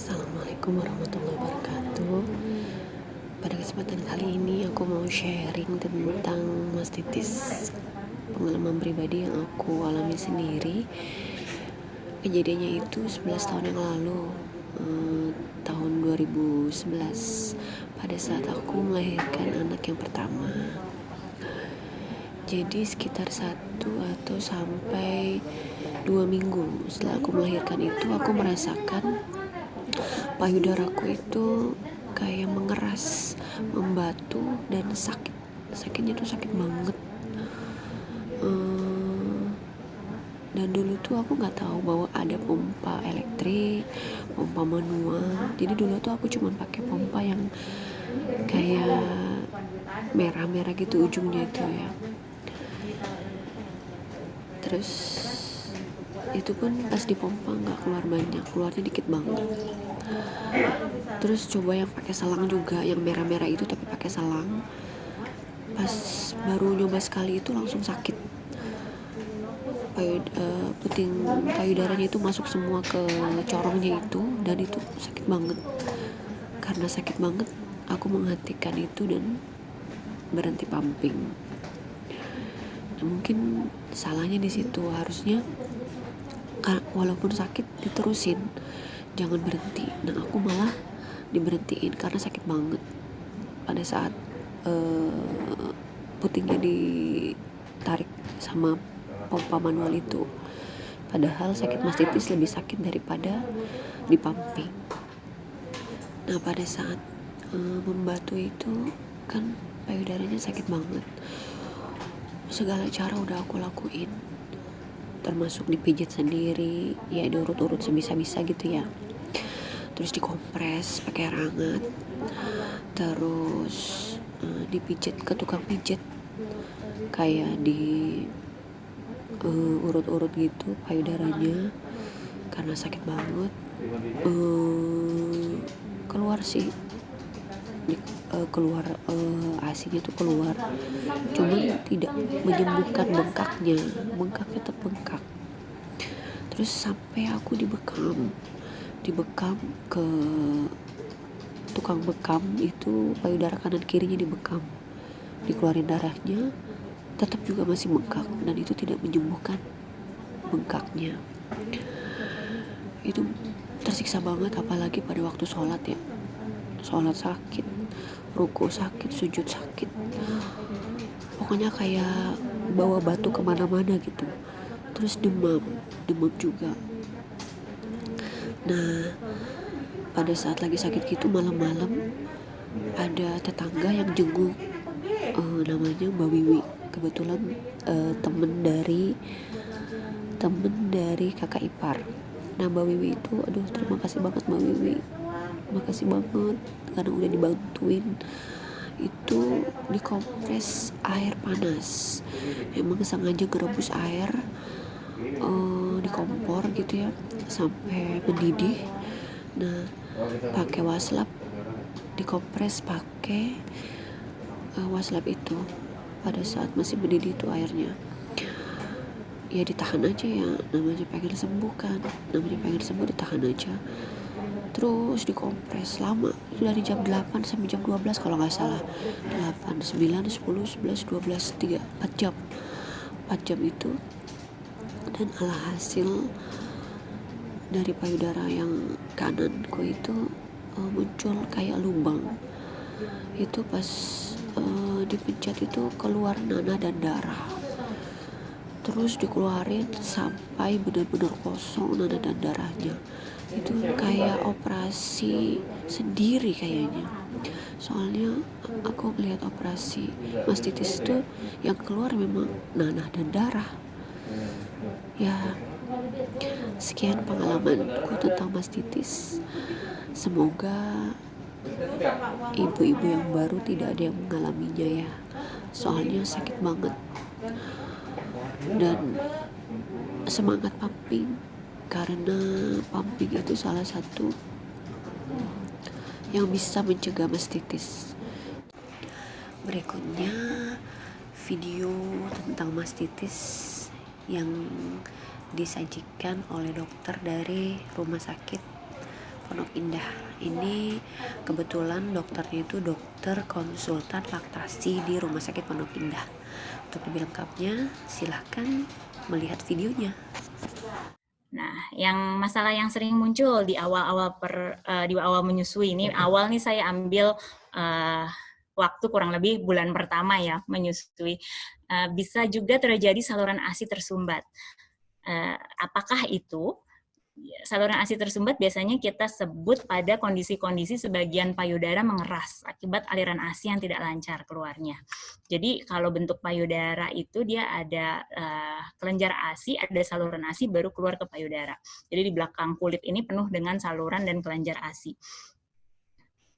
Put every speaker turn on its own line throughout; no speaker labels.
Assalamualaikum warahmatullahi wabarakatuh. Pada kesempatan kali ini aku mau sharing tentang mastitis, pengalaman pribadi yang aku alami sendiri. Kejadiannya itu 11 tahun yang lalu, tahun 2011, pada saat aku melahirkan anak yang pertama. Jadi sekitar 1 atau sampai 2 minggu setelah aku melahirkan itu, aku merasakan payudaraku itu kayak mengeras, membatu, dan sakitnya tuh sakit banget. Dan dulu tuh aku nggak tahu bahwa ada pompa elektrik, pompa manual. Jadi dulu tuh aku cuma pakai pompa yang kayak merah-merah gitu ujungnya itu ya. Terus itu pun pas dipompa nggak keluar banyak, keluarnya dikit banget. Terus coba yang pakai selang juga, yang merah-merah itu tapi pakai selang. Pas baru nyoba sekali itu langsung sakit. Puting payudaranya itu masuk semua ke corongnya itu, dan itu sakit banget. Karena sakit banget, aku menghentikan itu dan berhenti pumping. Nah, mungkin salahnya di situ, harusnya walaupun sakit diterusin, jangan berhenti. Nah, aku malah diberhentiin karena sakit banget pada saat putingnya ditarik sama pompa manual itu. Padahal sakit mastitis lebih sakit daripada di pumping. Nah, pada saat membatu itu kan payudaranya sakit banget. Segala cara udah aku lakuin, termasuk dipijit sendiri, ya diurut-urut sebisa-bisa gitu ya. Terus dikompres pakai air hangat, terus dipijit ke tukang pijit, kayak di urut-urut gitu payudaranya karena sakit banget. Keluar sih, keluar asinya tuh keluar, cuman tidak menyembuhkan bengkaknya tetap bengkak. Terus sampai aku dibekam ke tukang bekam itu, payudara kanan kirinya dibekam, dikeluarin darahnya, tetap juga masih bengkak, dan itu tidak menyembuhkan bengkaknya. Itu tersiksa banget, apalagi pada waktu sholat ya. Sholat sakit, ruku sakit, sujud sakit, pokoknya kayak bawa batu kemana-mana gitu. Terus demam juga. Nah, pada saat lagi sakit gitu, malam-malam ada tetangga yang jenguk, namanya Mbak Wiwi. Kebetulan temen dari kakak ipar. Nah, Mbak Wiwi itu, aduh, terima kasih banget Mbak Wiwi, makasih banget karena udah dibantuin. Itu dikompres air panas, emang sengaja ngerebus air di kompor gitu ya sampai mendidih. Nah, pakai waslap, dikompres pakai waslap itu pada saat masih mendidih itu airnya. Ya ditahan aja ya, namanya pengen sembuh kan, ditahan aja. Terus dikompres lama, itu dari jam 8 sampai jam 12 kalau nggak salah. 8, 9, 10, 11, 12, 3, 4 jam 4 jam itu. Dan alhasil dari payudara yang kananku itu muncul kayak lubang. Itu pas dipencet itu keluar nanah dan darah. Terus dikeluarin sampai benar-benar kosong nanah dan darahnya. Itu kayak operasi sendiri kayaknya. Soalnya aku melihat operasi mastitis itu yang keluar memang nanah dan darah. Ya, sekian pengalamanku tentang mastitis. Semoga ibu-ibu yang baru tidak ada yang mengalaminya ya. Soalnya sakit banget. Dan semangat pumping, karena pumping itu salah satu yang bisa mencegah mastitis. Berikutnya video tentang mastitis yang disajikan oleh dokter dari rumah sakit Pondok Indah. Ini kebetulan dokternya itu dokter konsultan laktasi di Rumah Sakit Pondok Indah. Untuk lebih lengkapnya silahkan melihat videonya.
Nah, masalah yang sering muncul di awal menyusui ini, awal nih saya ambil waktu kurang lebih bulan pertama ya menyusui. Bisa juga terjadi saluran ASI tersumbat. Apakah itu? Saluran ASI tersumbat biasanya kita sebut pada kondisi-kondisi sebagian payudara mengeras akibat aliran ASI yang tidak lancar keluarnya. Jadi kalau bentuk payudara itu dia ada kelenjar ASI, ada saluran ASI baru keluar ke payudara. Jadi di belakang kulit ini penuh dengan saluran dan kelenjar ASI.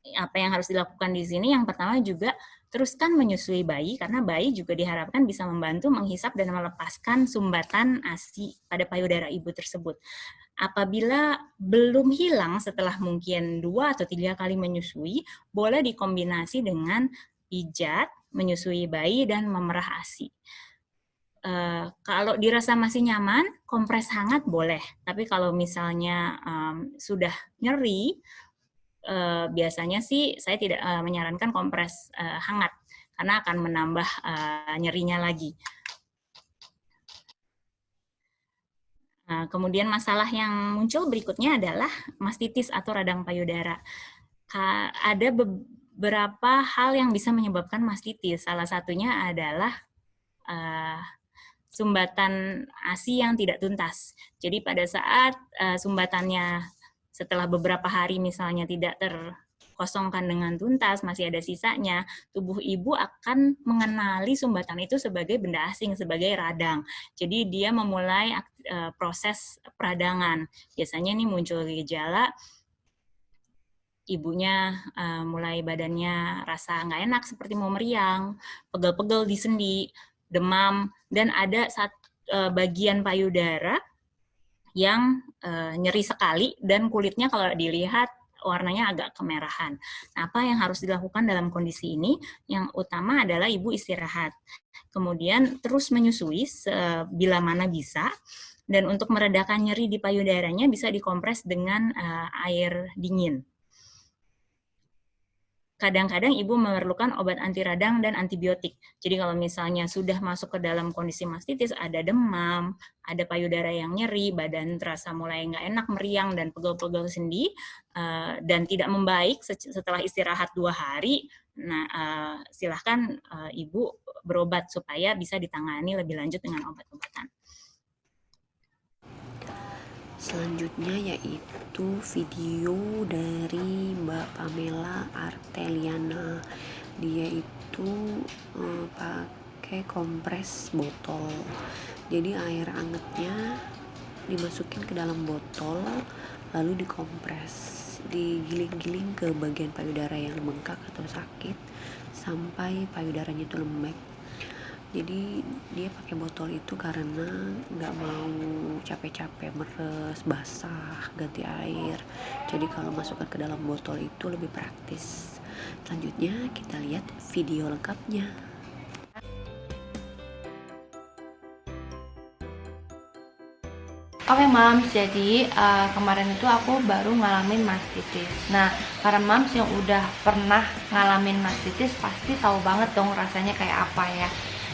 Apa yang harus dilakukan di sini? Yang pertama juga teruskan menyusui bayi, karena bayi juga diharapkan bisa membantu menghisap dan melepaskan sumbatan ASI pada payudara ibu tersebut. Apabila belum hilang setelah mungkin 2 atau 3 kali menyusui, boleh dikombinasi dengan pijat, menyusui bayi, dan memerah ASI. Kalau dirasa masih nyaman, kompres hangat boleh. Tapi kalau misalnya sudah nyeri, biasanya sih saya tidak menyarankan kompres hangat, karena akan menambah nyerinya lagi. Nah, kemudian masalah yang muncul berikutnya adalah mastitis atau radang payudara. Ada beberapa hal yang bisa menyebabkan mastitis. Salah satunya adalah sumbatan ASI yang tidak tuntas. Jadi pada saat sumbatannya setelah beberapa hari misalnya tidak terkosongkan dengan tuntas, masih ada sisanya, tubuh ibu akan mengenali sumbatan itu sebagai benda asing, sebagai radang. Jadi dia memulai proses peradangan. Biasanya ini muncul gejala, ibunya mulai badannya rasa nggak enak seperti mau meriang, pegel-pegel di sendi, demam, dan ada bagian payudara yang nyeri sekali dan kulitnya kalau dilihat warnanya agak kemerahan. Nah, apa yang harus dilakukan dalam kondisi ini? Yang utama adalah ibu istirahat. Kemudian terus menyusui bila mana bisa. Dan untuk meredakan nyeri di payudaranya bisa dikompres dengan air dingin. Kadang-kadang ibu memerlukan obat anti radang dan antibiotik. Jadi kalau misalnya sudah masuk ke dalam kondisi mastitis, ada demam, ada payudara yang nyeri, badan terasa mulai nggak enak, meriang, dan pegel-pegel sendi, dan tidak membaik setelah istirahat 2 hari, nah silahkan ibu berobat supaya bisa ditangani lebih lanjut dengan obat-obatan.
Selanjutnya yaitu video dari Mbak Pamela Arteliana. Dia itu pakai kompres botol. Jadi air angetnya dimasukin ke dalam botol, lalu dikompres, digiling-giling ke bagian payudara yang bengkak atau sakit sampai payudaranya itu lembek. Jadi dia pakai botol itu karena nggak mau capek-capek meres, basah, ganti air. Jadi kalau masukkan ke dalam botol itu lebih praktis. Selanjutnya kita lihat video lengkapnya.
Oke Mams, jadi kemarin itu aku baru ngalamin mastitis. Nah, para Mams yang udah pernah ngalamin mastitis pasti tahu banget dong rasanya kayak apa ya.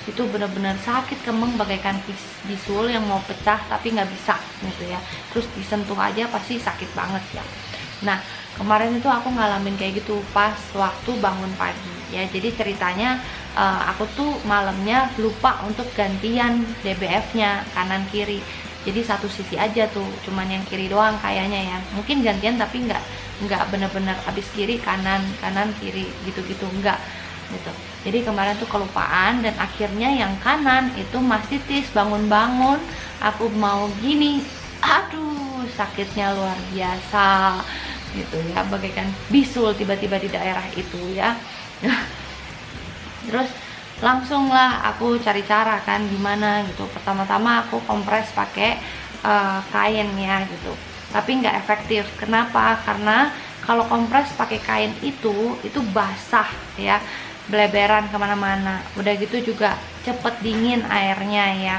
Itu benar-benar sakit, kemeng bagaikan bisul yang mau pecah tapi nggak bisa gitu ya. Terus disentuh aja pasti sakit banget ya. Nah, kemarin itu aku ngalamin kayak gitu pas waktu bangun pagi ya. Jadi ceritanya aku tuh malamnya lupa untuk gantian DBF-nya kanan kiri. Jadi satu sisi aja tuh, cuman yang kiri doang kayaknya ya. Mungkin gantian tapi nggak benar-benar habis kiri kanan kiri gitu-gitu, enggak gitu. Jadi kemarin tuh kelupaan dan akhirnya yang kanan itu mastitis. Bangun-bangun aku mau gini, aduh sakitnya luar biasa gitu ya, bagaikan bisul tiba-tiba di daerah itu ya. Terus langsung lah aku cari cara kan gimana gitu. Pertama-tama aku kompres pakai kain ya gitu, tapi nggak efektif. Kenapa? Karena kalau kompres pakai kain itu basah ya, beleberan kemana-mana. Udah gitu juga cepet dingin airnya ya.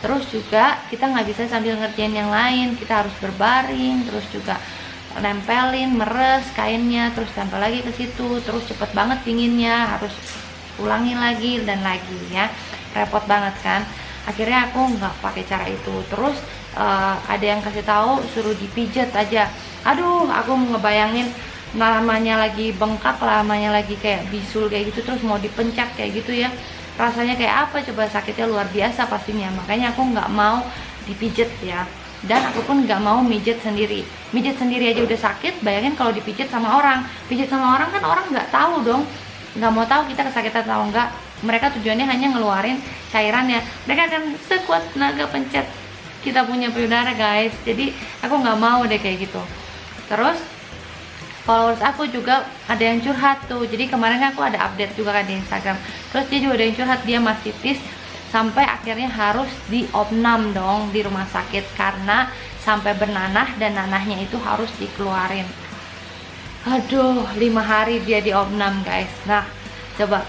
Terus juga kita nggak bisa sambil ngerjain yang lain, kita harus berbaring. Terus juga nempelin, meres kainnya, terus tempel lagi ke situ, terus cepet banget dinginnya, harus ulangin lagi dan lagi ya, repot banget kan. Akhirnya aku nggak pakai cara itu. Terus ada yang kasih tahu suruh dipijet aja. Aduh, aku ngebayangin namanya lagi bengkak, namanya lagi kayak bisul kayak gitu, terus mau dipencak kayak gitu ya, rasanya kayak apa coba, sakitnya luar biasa pastinya. Makanya aku nggak mau dipijet ya, dan aku pun nggak mau mijet sendiri. Mijet sendiri aja udah sakit, bayangin kalau dipijet sama orang. Pijet sama orang kan orang nggak tahu dong, nggak mau tahu kita kesakitan atau enggak. Mereka tujuannya hanya ngeluarin cairannya, mereka akan sekuat tenaga pencet kita punya payudara guys. Jadi aku nggak mau deh kayak gitu. Terus followers aku juga ada yang curhat tuh, jadi kemarin aku ada update juga kan di Instagram. Terus dia juga ada yang curhat, dia mastitis sampai akhirnya harus diopnam dong di rumah sakit karena sampai bernanah dan nanahnya itu harus dikeluarin. Aduh, 5 hari dia diopnam guys. Nah coba,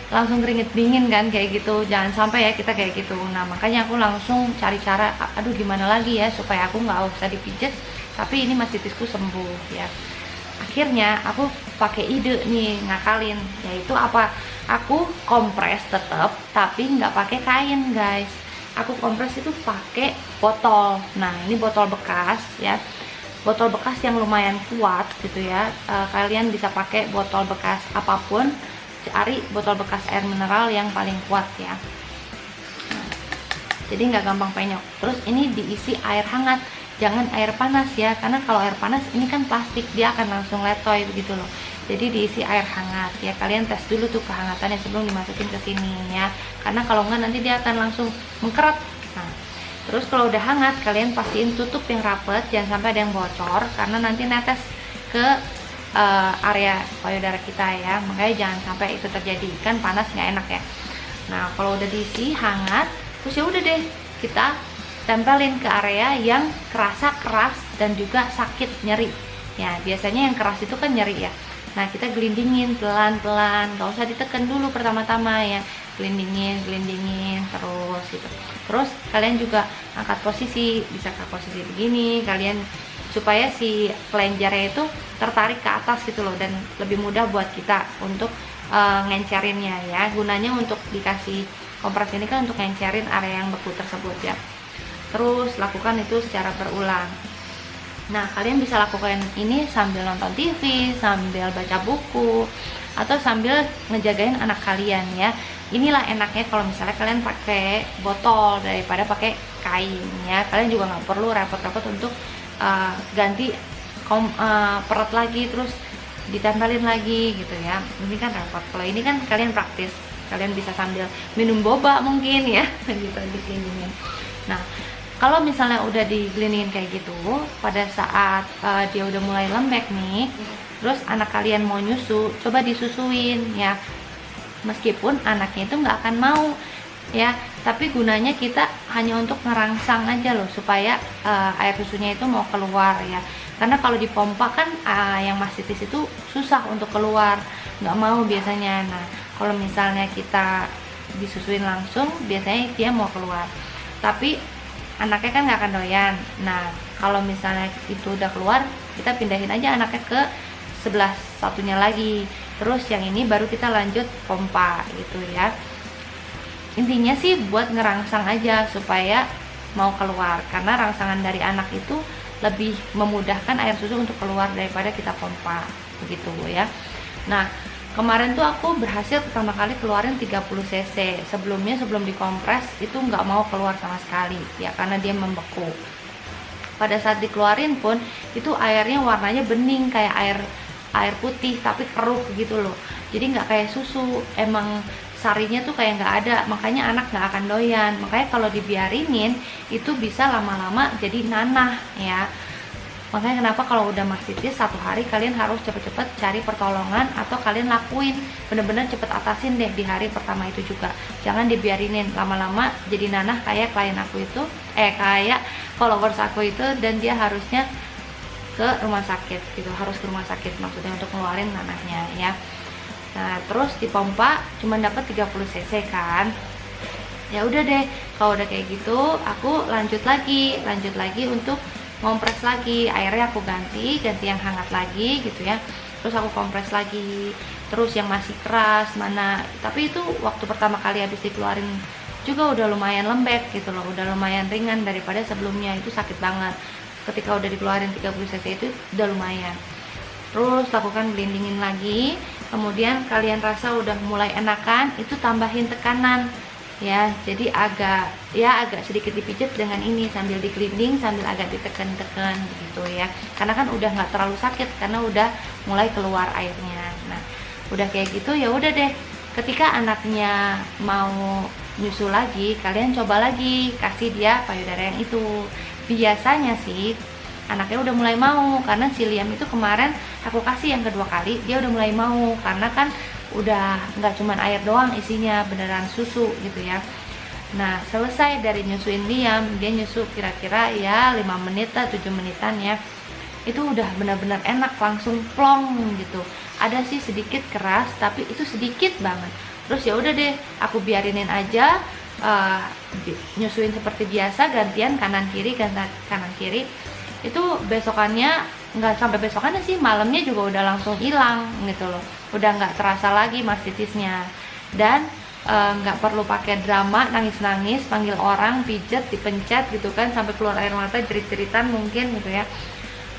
langsung keringet dingin kan kayak gitu. Jangan sampai ya kita kayak gitu. Nah makanya aku langsung cari cara, aduh gimana lagi ya supaya aku nggak usah dipijet tapi ini mastitisku sembuh ya. Akhirnya aku pakai ide nih, ngakalin, yaitu apa, aku kompres tetap tapi nggak pakai kain guys. Aku kompres itu pakai botol. Nah ini botol bekas ya, botol bekas yang lumayan kuat gitu ya. Kalian bisa pakai botol bekas apapun, cari botol bekas air mineral yang paling kuat ya. Jadi nggak gampang penyok. Terus ini diisi air hangat, jangan air panas ya, karena kalau air panas ini kan plastik, dia akan langsung letoy begitu loh. Jadi diisi air hangat ya, kalian tes dulu tuh kehangatannya sebelum dimasukin ke sini ya, karena kalau enggak nanti dia akan langsung mengkeret. Nah terus kalau udah hangat, kalian pastiin tutup yang rapet, jangan sampai ada yang bocor karena nanti netes ke area payudara kita ya. Makanya jangan sampai itu terjadi, kan panas nggak enak ya. Nah kalau udah diisi hangat, terus ya udah deh kita tempelin ke area yang kerasa keras dan juga sakit, nyeri ya. Biasanya yang keras itu kan nyeri ya. Nah kita gelindingin pelan-pelan, gak usah ditekan dulu pertama-tama ya, gelindingin terus gitu. Terus kalian juga angkat posisi, bisa ke posisi begini kalian, supaya si kelenjarnya itu tertarik ke atas gitu loh, dan lebih mudah buat kita untuk ngencerinnya ya. Gunanya untuk dikasih kompres ini kan untuk ngencerin area yang beku tersebut ya. Terus lakukan itu secara berulang. Nah kalian bisa lakukan ini sambil nonton TV, sambil baca buku, atau sambil ngejagain anak kalian ya. Inilah enaknya kalau misalnya kalian pakai botol daripada pakai kain ya. Kalian juga nggak perlu repot-repot untuk ganti perut lagi terus ditempelin lagi gitu ya. Ini kan repot. Kalau ini kan kalian praktis, kalian bisa sambil minum boba mungkin ya gitu dikelilingin. Nah kalau misalnya udah digelindingin kayak gitu, pada saat dia udah mulai lembek nih, terus anak kalian mau nyusu, coba disusuin ya. Meskipun anaknya itu nggak akan mau ya, tapi gunanya kita hanya untuk ngerangsang aja loh, supaya air susunya itu mau keluar ya. Karena kalau dipompa kan yang mastitis itu susah untuk keluar, nggak mau biasanya. Nah kalau misalnya kita disusuin langsung, biasanya dia mau keluar. Tapi anaknya kan nggak akan doyan. Nah kalau misalnya itu udah keluar, kita pindahin aja anaknya ke sebelah satunya lagi. Terus yang ini baru kita lanjut pompa gitu ya. Intinya sih buat ngerangsang aja supaya mau keluar, karena rangsangan dari anak itu lebih memudahkan air susu untuk keluar daripada kita pompa begitu ya. Nah kemarin tuh aku berhasil pertama kali keluarin 30 cc. Sebelumnya sebelum dikompres itu nggak mau keluar sama sekali ya, karena dia membeku. Pada saat dikeluarin pun itu airnya warnanya bening kayak air putih tapi keruh gitu loh. Jadi nggak kayak susu, emang sarinya tuh kayak nggak ada, makanya anak nggak akan doyan. Makanya kalau dibiarinin itu bisa lama-lama jadi nanah ya. Makanya kenapa kalau udah mastitis 1 hari kalian harus cepet-cepet cari pertolongan, atau kalian lakuin bener-bener cepet atasin deh di hari pertama itu juga. Jangan dibiarinin lama-lama jadi nanah kayak klien aku itu, kayak followers aku itu, dan dia harusnya ke rumah sakit gitu, harus ke rumah sakit maksudnya untuk ngeluarin nanahnya ya. Nah terus dipompa cuma dapat 30 cc kan. Ya udah deh, kalau udah kayak gitu aku lanjut lagi untuk ngompres lagi, airnya aku ganti yang hangat lagi gitu ya, terus aku kompres lagi, terus yang masih keras mana, tapi itu waktu pertama kali habis dikeluarin juga udah lumayan lembek gitu loh, udah lumayan ringan daripada sebelumnya, itu sakit banget. Ketika udah dikeluarin 30 cc itu udah lumayan. Terus lakukan blendingin lagi, kemudian kalian rasa udah mulai enakan, itu tambahin tekanan ya, jadi agak sedikit dipijet dengan ini sambil digelinding sambil agak ditekan-tekan gitu ya, karena kan udah nggak terlalu sakit karena udah mulai keluar airnya. Nah udah kayak gitu ya udah deh, ketika anaknya mau nyusu lagi, kalian coba lagi kasih dia payudara yang itu. Biasanya sih anaknya udah mulai mau, karena si Liam itu kemarin aku kasih yang kedua kali dia udah mulai mau, karena kan udah nggak cuman air doang isinya, beneran susu gitu ya. Nah selesai dari nyusuin Liam, dia nyusu kira-kira ya 5 menit lah 7 menitan ya, itu udah benar-benar enak, langsung plong gitu. Ada sih sedikit keras tapi itu sedikit banget. Terus ya udah deh, aku biarinin aja, nyusuin seperti biasa, gantian kanan kiri kanan kiri. Itu besokannya, nggak sampai besokannya sih, malamnya juga udah langsung hilang gitu loh, udah nggak terasa lagi mastitisnya. Dan nggak perlu pakai drama nangis-nangis, panggil orang, pijet, dipencet gitu kan sampai keluar air mata, jerit-jeritan mungkin gitu ya.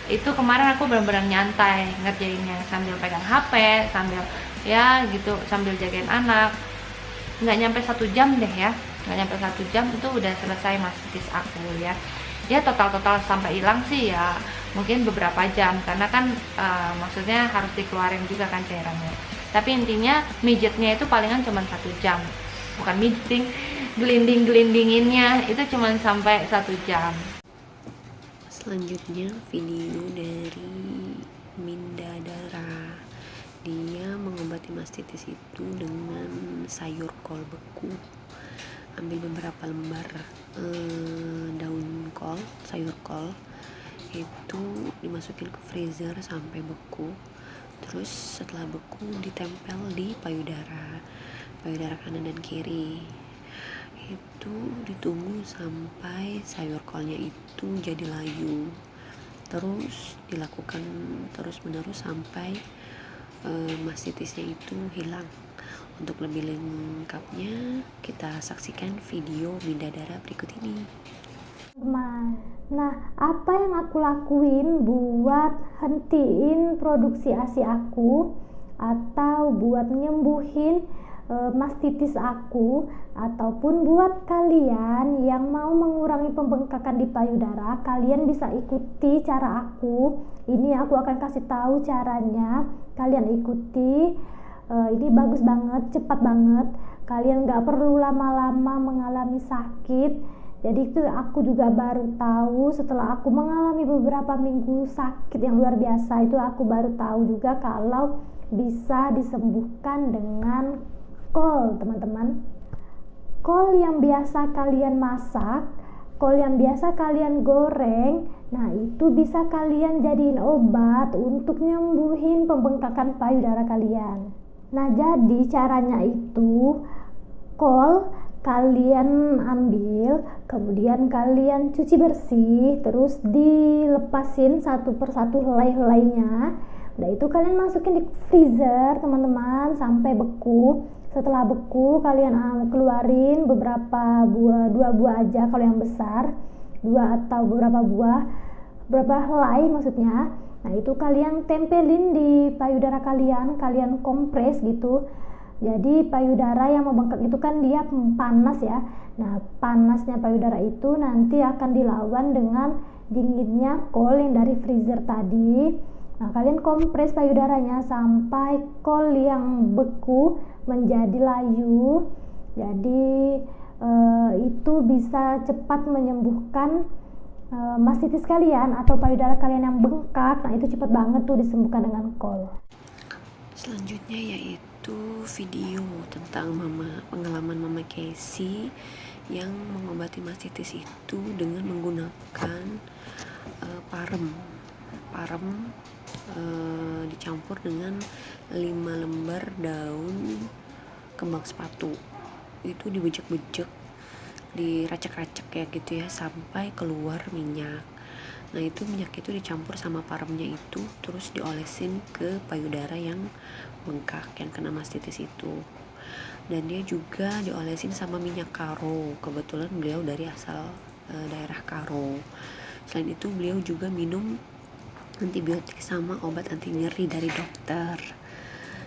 Itu kemarin aku benar-benar nyantai ngerjainnya, sambil pegang HP, sambil ya gitu, sambil jagain anak. Nggak nyampe 1 jam deh ya, nggak nyampe 1 jam itu udah selesai mastitis aku ya. Ya total sampai hilang sih ya mungkin beberapa jam, karena kan maksudnya harus dikeluarin juga kan cairannya. Tapi intinya mijetnya itu palingan cuma 1 jam, bukan mijeting, gelindinginnya itu cuma sampai 1 jam.
Selanjutnya video dari Minda Dara. Dia mengobati mastitis itu dengan sayur kol beku. Ambil beberapa lembar daun kol, sayur kol itu dimasukin ke freezer sampai beku. Terus setelah beku ditempel di payudara kanan dan kiri. Itu ditunggu sampai sayur kolnya itu jadi layu. Terus dilakukan terus menerus sampai mastitisnya itu hilang. Untuk lebih lengkapnya kita saksikan video Minda Dara berikut ini.
Nah, apa yang aku lakuin buat hentiin produksi ASI aku atau buat nyembuhin mastitis aku, ataupun buat kalian yang mau mengurangi pembengkakan di payudara, kalian bisa ikuti cara aku. Ini aku akan kasih tahu caranya, kalian ikuti. Ini bagus banget, cepat banget, kalian nggak perlu lama-lama mengalami sakit. Jadi itu aku juga baru tahu setelah aku mengalami beberapa minggu sakit yang luar biasa, itu aku baru tahu juga kalau bisa disembuhkan dengan kol, teman-teman. Kol yang biasa kalian masak, kol yang biasa kalian goreng, nah itu bisa kalian jadiin obat untuk nyembuhin pembengkakan payudara kalian. Nah jadi caranya itu, kol kalian ambil, kemudian kalian cuci bersih, terus dilepasin satu persatu helai-helainya. Nah itu kalian masukin di freezer teman-teman sampai beku. Setelah beku kalian keluarin beberapa buah, 2 buah aja kalau yang besar, 2 atau beberapa buah, beberapa helai maksudnya. Nah itu kalian tempelin di payudara kalian, kalian kompres gitu. Jadi payudara yang membengkak itu kan dia panas ya. Nah panasnya payudara itu nanti akan dilawan dengan dinginnya kol yang dari freezer tadi. Nah kalian kompres payudaranya sampai kol yang beku menjadi layu. Jadi itu bisa cepat menyembuhkan mastitis kalian atau payudara kalian yang bengkak. Nah itu cepat banget tuh disembuhkan dengan kol.
Selanjutnya yaitu video tentang pengalaman Mama Casey yang mengobati mastitis itu dengan menggunakan parem dicampur dengan 5 lembar daun kembang sepatu. Itu dibejek-bejek, diracek-racek ya gitu ya sampai keluar minyak. Nah itu minyak itu dicampur sama paremnya itu, terus diolesin ke payudara yang bengkak, yang kena mastitis itu. Dan dia juga diolesin sama minyak karo, kebetulan beliau dari asal daerah Karo. Selain itu beliau juga minum antibiotik sama obat anti nyeri dari dokter.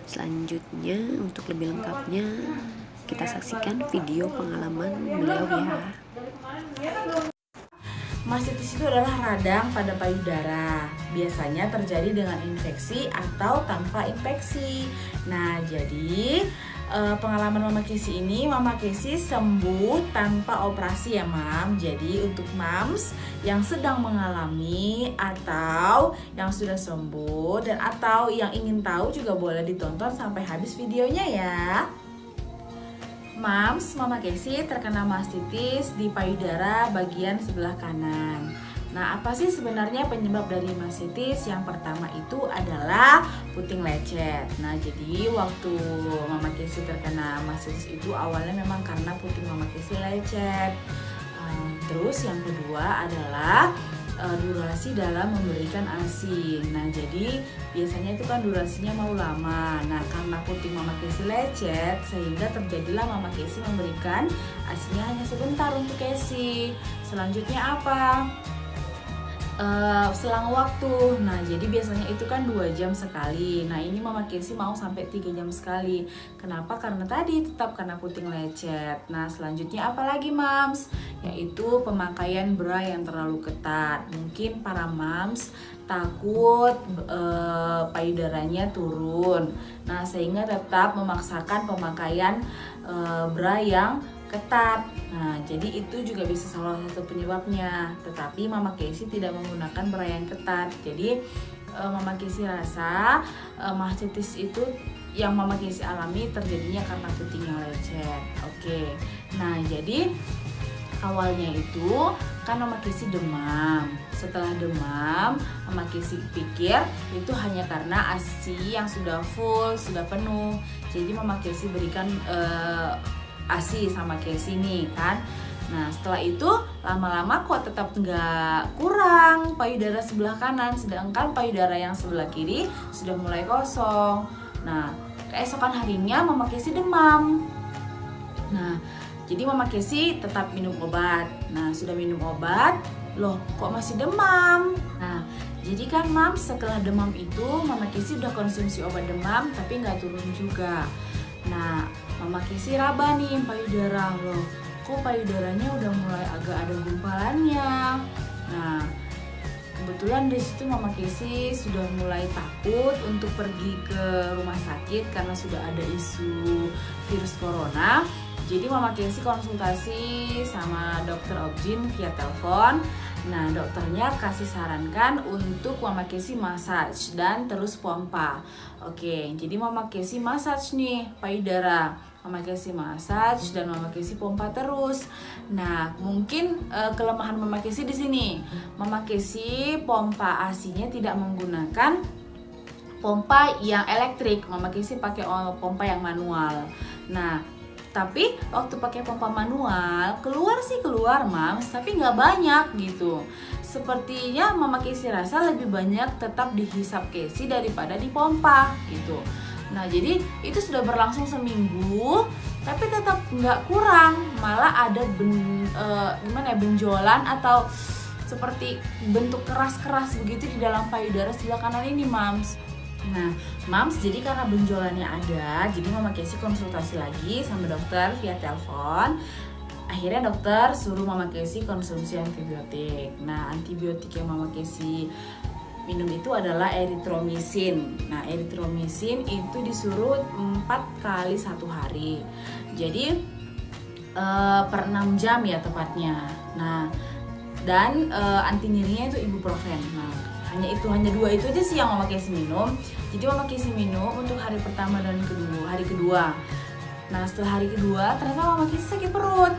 Selanjutnya untuk lebih lengkapnya kita saksikan video pengalaman beliau ya.
Mastitis itu adalah radang pada payudara. Biasanya terjadi dengan infeksi atau tanpa infeksi. Nah, jadi pengalaman Mama Casey ini, Mama Casey sembuh tanpa operasi ya, Mam. Jadi untuk Mams yang sedang mengalami atau yang sudah sembuh dan atau yang ingin tahu juga boleh ditonton sampai habis videonya ya. Mams, Mama Casey terkena mastitis di payudara bagian sebelah kanan. Nah, apa sih sebenarnya penyebab dari mastitis? Yang pertama itu adalah puting lecet. Nah, jadi waktu Mama Casey terkena mastitis itu awalnya memang karena puting Mama Casey lecet. Terus yang kedua adalah durasi dalam memberikan ASI. Nah, jadi biasanya itu kan durasinya mau lama. Nah, karena puting Mama Casey lecet, sehingga terjadilah Mama Casey memberikan ASInya hanya sebentar untuk Casey. Selanjutnya apa? Selang waktu. Nah, jadi biasanya itu kan 2 jam sekali. Nah, ini Mama Casey mau sampai 3 jam sekali. Kenapa? Karena tadi tetap karena puting lecet. Nah, selanjutnya apa lagi, Mams? Yaitu pemakaian bra yang terlalu ketat. Mungkin para Mams takut payudaranya turun. Nah, sehingga tetap memaksakan pemakaian bra yang ketat. Nah, jadi itu juga bisa salah satu penyebabnya. Tetapi Mama Casey tidak menggunakan bra yang ketat. Jadi Mama Casey rasa mastitis itu yang Mama Casey alami terjadinya karena putingnya lecet. Oke. Nah, jadi awalnya itu kan Mama Casey demam. Setelah demam, Mama Casey pikir itu hanya karena ASI yang sudah full, sudah penuh. Jadi Mama Casey berikan ASI sama Casey nih kan. Nah, setelah itu lama-lama kok tetap nggak kurang payudara sebelah kanan, sedangkan payudara yang sebelah kiri sudah mulai kosong. Nah, keesokan harinya Mama Casey demam. Nah, jadi Mama Casey tetap minum obat. Nah, sudah minum obat, loh kok masih demam? Nah, jadi kan Mams setelah demam itu Mama Casey udah konsumsi obat demam tapi nggak turun juga. Nah, Mama Casey raba nih payudara, loh kok payudaranya udah mulai agak ada gumpalannya. Nah, kebetulan dari situ Mama Casey sudah mulai takut untuk pergi ke rumah sakit karena sudah ada isu virus corona. Jadi Mama Casey konsultasi sama dokter Objin via telepon. Nah, dokternya kasih sarankan untuk Mama Casey massage dan terus pompa. Oke, jadi Mama Casey massage nih payudara. Mama Casey massage dan Mama Casey pompa terus. Nah, mungkin kelemahan Mama Casey di sini. Mama Casey pompa ASI-nya tidak menggunakan pompa yang elektrik. Mama Casey pakai pompa yang manual. Nah, tapi waktu pakai pompa manual keluar Mams, tapi nggak banyak gitu. Sepertinya Mama Casey rasa lebih banyak tetap dihisap Casey daripada dipompa gitu. Nah, jadi itu sudah berlangsung seminggu, tapi tetap nggak kurang, malah ada benjolan atau seperti bentuk keras-keras begitu di dalam payudara sebelah kanan ini, Mams. Nah, Mams, jadi karena benjolannya ada, jadi Mama Casey konsultasi lagi sama dokter via telepon. Akhirnya dokter suruh Mama Casey konsumsi antibiotik. Nah, antibiotik yang Mama Casey minum itu adalah erythromycin. Nah, erythromycin itu disuruh 4 kali 1 hari. Jadi per 6 jam ya tepatnya. Nah, dan anti nyerinya itu ibuprofen. Nah, hanya 2 itu aja sih yang Mama Casey minum. Jadi Mama Casey minum untuk hari pertama dan hari kedua. Nah, setelah hari kedua ternyata Mama Casey sakit perut.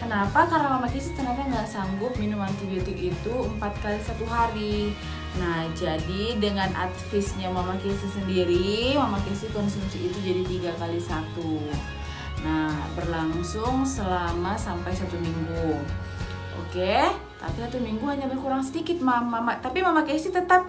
Kenapa? Karena Mama Casey ternyata nggak sanggup minum antibiotik itu 4 kali 1 hari. Nah, jadi dengan advice-nya Mama Casey sendiri, Mama Casey konsumsi itu jadi 3 kali 1. Nah, berlangsung selama sampai 1 minggu. Oke. Tapi 1 minggu hanya berkurang sedikit tapi Mama Casey tetap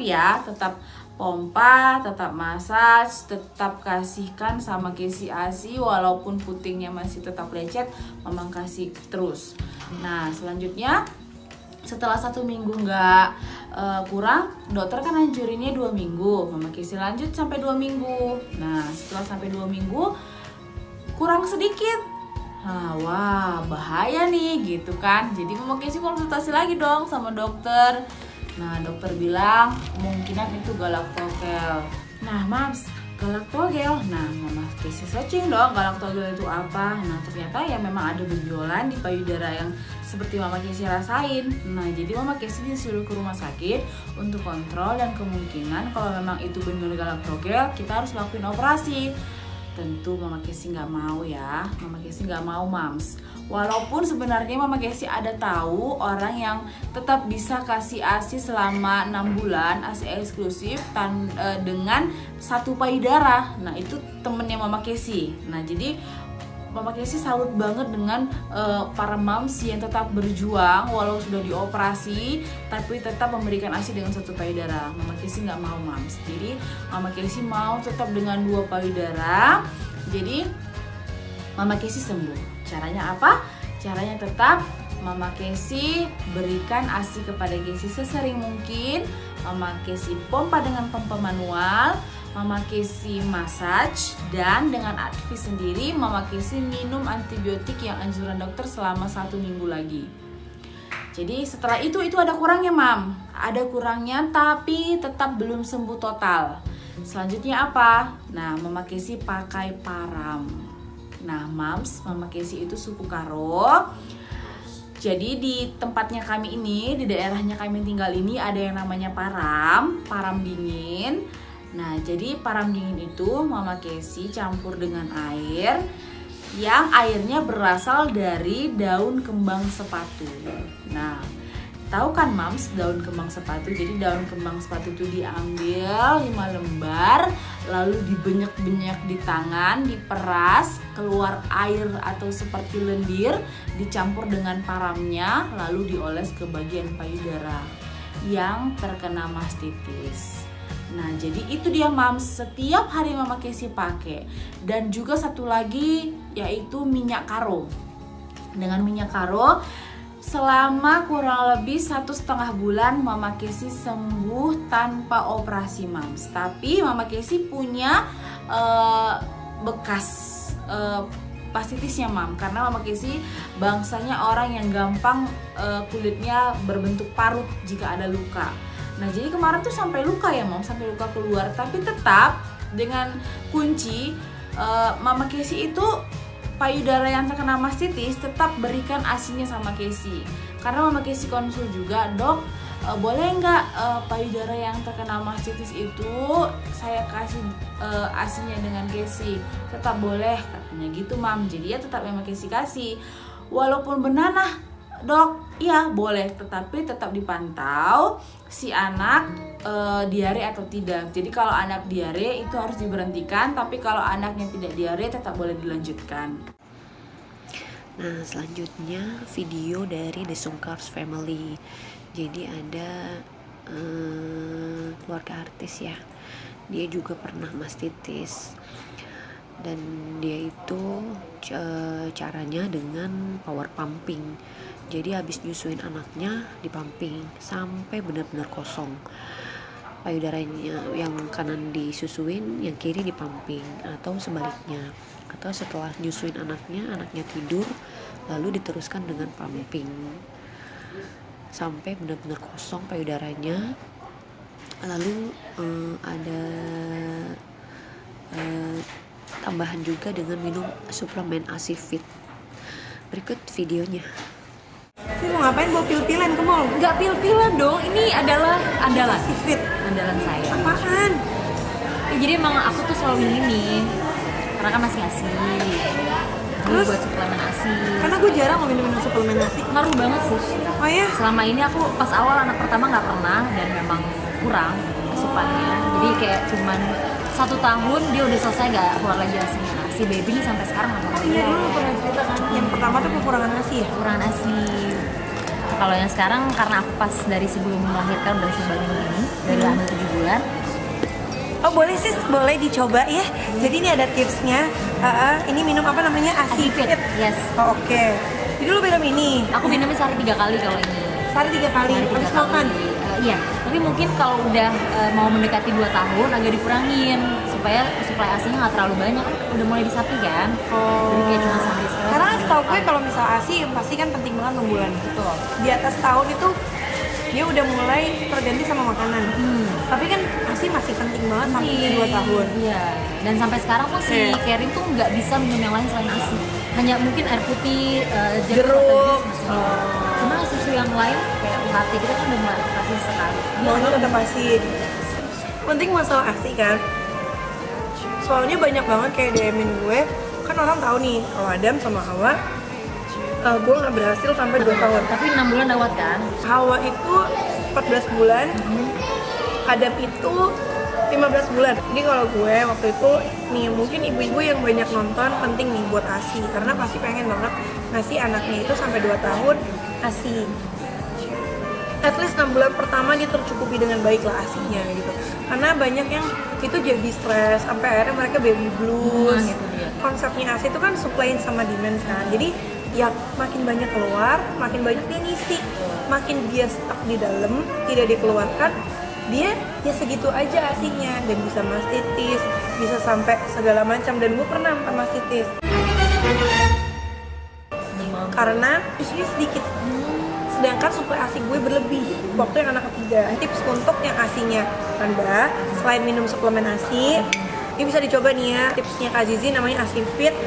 pompa, tetap massage, tetap kasihkan sama Casey ASI walaupun putingnya masih tetap lecet, Mama kasih terus. Nah selanjutnya setelah 1 minggu nggak kurang, dokter kan anjurinnya 2 minggu, Mama Casey lanjut sampai 2 minggu. Nah setelah sampai 2 minggu kurang sedikit, nah, wah bahaya nih gitu kan. Jadi Mama Casey konsultasi lagi dong sama dokter. Nah dokter bilang kemungkinan itu galaktogel. Nah Mams, galaktogel. Nah Mama Casey searching dong galaktogel itu apa. Nah ternyata ya memang ada benjolan di payudara yang seperti Mama Casey rasain. Nah jadi Mama Casey disuruh ke rumah sakit untuk kontrol, dan kemungkinan kalau memang itu benar galaktogel kita harus lakuin operasi. Tentu Mama Casey nggak mau ya, Mama Casey nggak mau Mams. Walaupun sebenarnya Mama Casey ada tahu orang yang tetap bisa kasih ASI selama 6 bulan, ASI eksklusif dengan 1 payudara. Nah itu temennya Mama Casey. Nah jadi Mama Casey salut banget dengan para moms yang tetap berjuang walau sudah dioperasi tapi tetap memberikan ASI dengan 1 payudara. Mama Casey nggak mau Mams. Jadi Mama Casey mau tetap dengan 2 payudara. Jadi Mama Casey sembuh. Caranya apa? Caranya tetap Mama Casey berikan ASI kepada Casey sesering mungkin. Mama Casey pompa dengan pompa manual, Mama Casey massage, dan dengan Advis sendiri Mama Casey minum antibiotik yang anjuran dokter selama 1 minggu lagi. Jadi setelah itu ada kurangnya Mam, ada kurangnya tapi tetap belum sembuh total. Selanjutnya apa? Nah Mama Casey pakai param. Nah Mams, Mama Casey itu suku Karo. Jadi di tempatnya kami ini, di daerahnya kami tinggal ini ada yang namanya param dingin. Nah jadi param dingin itu Mama Casey campur dengan air, yang airnya berasal dari daun kembang sepatu. Nah tahu kan Mams daun kembang sepatu? Jadi daun kembang sepatu itu diambil 5 lembar, lalu dibenyak-benyak di tangan, diperas, keluar air atau seperti lendir, dicampur dengan paramnya, lalu dioles ke bagian payudara yang terkena mastitis. Nah jadi itu dia Mams, setiap hari Mama Casey pakai. Dan juga satu lagi yaitu minyak karo. Dengan minyak karo selama kurang lebih 1,5 bulan Mama Casey sembuh tanpa operasi Mams. Tapi Mama Casey punya bekas mastitisnya Mam, karena Mama Casey bangsanya orang yang gampang kulitnya berbentuk parut jika ada luka. Nah jadi kemarin tuh sampai luka ya Mam, sampai luka keluar. Tapi tetap dengan kunci Mama Casey itu payudara yang terkena mastitis tetap berikan ASINya sama Casey. Karena Mama Casey konsul juga, dok boleh nggak payudara yang terkena mastitis itu saya kasih ASINya dengan Casey? Tetap boleh katanya gitu Mam. Jadi ya tetap Mama Casey kasih. Walaupun benanah dok, iya boleh, tetapi tetap dipantau si anak diare atau tidak. Jadi kalau anak diare itu harus diberhentikan, tapi kalau anaknya tidak diare tetap boleh dilanjutkan.
Nah selanjutnya video dari The Sungkars Family. Jadi ada keluarga artis ya, dia juga pernah mastitis, dan dia itu caranya dengan power pumping. Jadi habis nyusuin anaknya dipumping sampai benar-benar kosong. Payudaranya yang kanan disusuin, yang kiri dipumping, atau sebaliknya. Atau setelah nyusuin anaknya tidur, lalu diteruskan dengan pumping sampai benar-benar kosong payudaranya. Lalu ada tambahan juga dengan minum suplemen ASI Fit. Berikut videonya.
Sih mau ngapain bawa pil-pilan ke mall?
Nggak pil-pilan dong, ini adalah andalan.
Si Fit.
Andalan saya.
Apaan?
Ya, jadi emang aku tuh selalu ini, karena kan masih ASI.
Terus?
Buat suplemen ASI.
Karena gue jarang mau minum suplemen nasi.
Ngaruh banget sih.
Oh ya?
Selama ini aku pas awal anak pertama nggak pernah, dan memang kurang asupannya. Jadi kayak cuman 1 tahun dia udah selesai nggak keluar lagi ASInya. Nah, si baby ini sampai sekarang nggak pernah.
Iya dulu pernah cerita kan. Yang pertama tuh kekurangan nasi ya?
Kekurangan ASI. Kalau yang sekarang karena aku pas dari sebelum melahirkan udah coba minum ini dari hamil 7 bulan.
Oh boleh sis, boleh dicoba ya. Jadi ini ada tipsnya. Ini minum apa namanya? Asifit.
Yes.
Oh, oke. Jadi lu minum ini.
Aku minumnya sehari 3 kali kalau ini.
Sehari 3 kali.
Sehari 3
Habis
kali.
makan.
Iya. Tapi mungkin kalau udah mau mendekati 2 tahun agak dikurangin supaya suplai ASI-nya nggak terlalu banyak, kan udah mulai disapi kan. Jadi kayak cuma sehari sekali.
Karena setahu gue kalau misal ASI pasti kan penting banget 6 bulan.
Betul.
Di atas tahun itu dia udah mulai terganti sama makanan. Tapi kan ASI masih penting banget sampai 2 tahun.
Iya. Dan sampai sekarang pun si Kerin tuh nggak bisa minum yang lain selain ASI. Hanya mungkin air putih,
Jeruk.
Cuma susu yang lain kayak UHT kita kan udah mulai kasih sekali.
Maunya tetap ASI. Penting masalah ASI kan. Soalnya banyak banget kayak DM-in gue. Kan orang tahu nih kalau Adam sama Hawa gue nggak berhasil sampai 2 tahun.
Tapi 6 bulan lewat kan?
Hawa itu 14 bulan, Adam itu 15 bulan. Jadi kalau gue waktu itu nih mungkin ibu-ibu yang banyak nonton penting nih buat ASI karena pasti pengen banget ngasih anaknya itu sampai 2 tahun ASI. At least 6 bulan pertama dia tercukupi dengan baik lah ASInya gitu. Karena banyak yang itu jadi stres sampai akhirnya mereka baby blues.
Gitu dia.
Konsepnya ASI itu kan supply sama demand kan. Jadi ya makin banyak keluar, makin banyak dia ngisi. Makin dia stuck di dalam, tidak dikeluarkan, dia ya segitu aja ASInya dan bisa mastitis, bisa sampai segala macam. Dan gue pernah makan mastitis karena usianya sedikit. Sedangkan suplai ASI gue berlebih waktu yang anak ketiga. Tips untuk yang ASInya rendah, selain minum suplemen ASI, ini bisa dicoba nih ya, tipsnya Kak Zizi namanya ASIFit.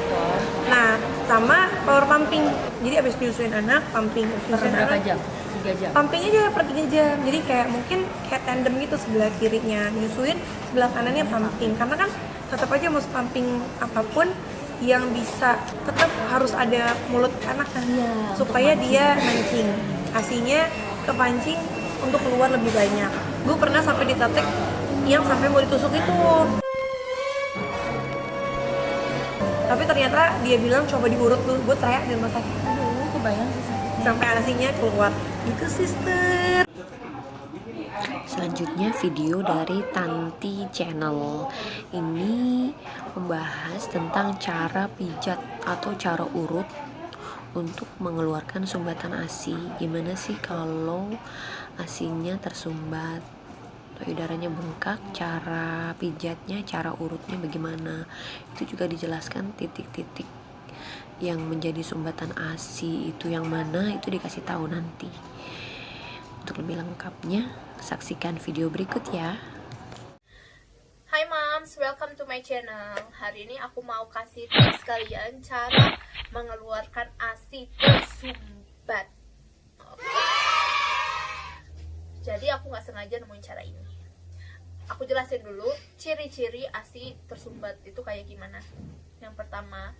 Nah, sama power pumping. Jadi abis nyusuin anak, pumping.
Per berapa jam? 3 jam?
Pumping aja per 3 jam. Jadi kayak mungkin kayak tandem gitu, sebelah kirinya nyusuin, sebelah kanannya pumping. Karena kan tetap aja mau pumping apapun yang bisa tetap harus ada mulut anak kan, supaya dia mancing. ASInya kepancing untuk keluar lebih banyak. Gue pernah sampai ditetek yang sampai mau ditusuk itu. Tapi ternyata dia bilang coba diurut dulu. Gue teriak di rumah sakit.
Aduh, kebayang sih sakitnya.
Sampai ASInya keluar. Itu sister.
Selanjutnya video dari Tanti Channel. Ini membahas tentang cara pijat atau cara urut untuk mengeluarkan sumbatan ASI. Gimana sih kalau ASInya tersumbat, payudaranya bengkak, cara pijatnya, cara urutnya bagaimana. Itu juga dijelaskan titik-titik yang menjadi sumbatan ASI itu yang mana, itu dikasih tahu nanti. Untuk lebih lengkapnya, saksikan video berikut ya.
Hai moms, welcome to my channel. Hari ini aku mau kasih tips kalian cara mengeluarkan ASI tersumbat. Jadi aku nggak sengaja nemuin cara ini. Aku jelasin dulu ciri-ciri ASI tersumbat itu kayak gimana. Yang pertama,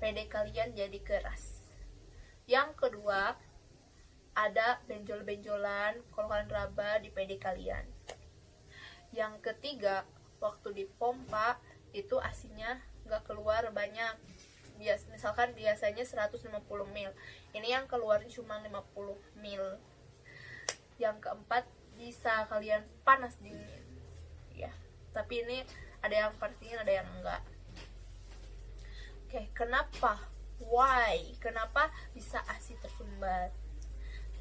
PD kalian jadi keras. Yang kedua, ada benjol-benjolan kalau kalian raba di PD kalian. Yang ketiga, waktu dipompa itu ASInya nggak keluar banyak. Misalkan biasanya 150 ml, ini yang keluar cuma 50 ml. Yang keempat, bisa kalian panas dingin ya, tapi ini ada yang panas dingin, ada yang enggak. Oke, kenapa? Why? Kenapa bisa ASI tersumbat?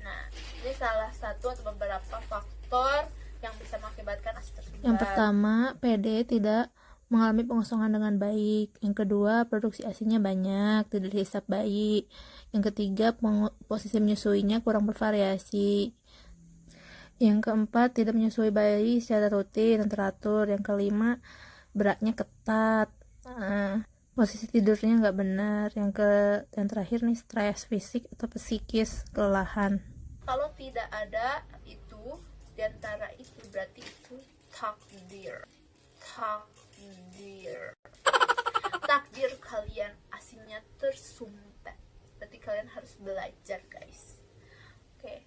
Nah, ini salah satu atau beberapa faktor yang bisa mengakibatkan ASI tersumbat.
Yang pertama, PD tidak mengalami pengosongan dengan baik. Yang kedua, produksi ASI-nya banyak, tidak dihisap baik. Yang ketiga, posisi menyusuinya kurang bervariasi. Yang keempat, tidak menyusui bayi secara rutin dan teratur. Yang kelima, beratnya ketat. Posisi tidurnya nggak benar. Yang terakhir nih, stres fisik atau psikis, kelelahan.
Kalau tidak ada itu, diantara itu berarti itu takdir. Takdir kalian ASInya tersumbat. Berarti kalian harus belajar, guys. Oke.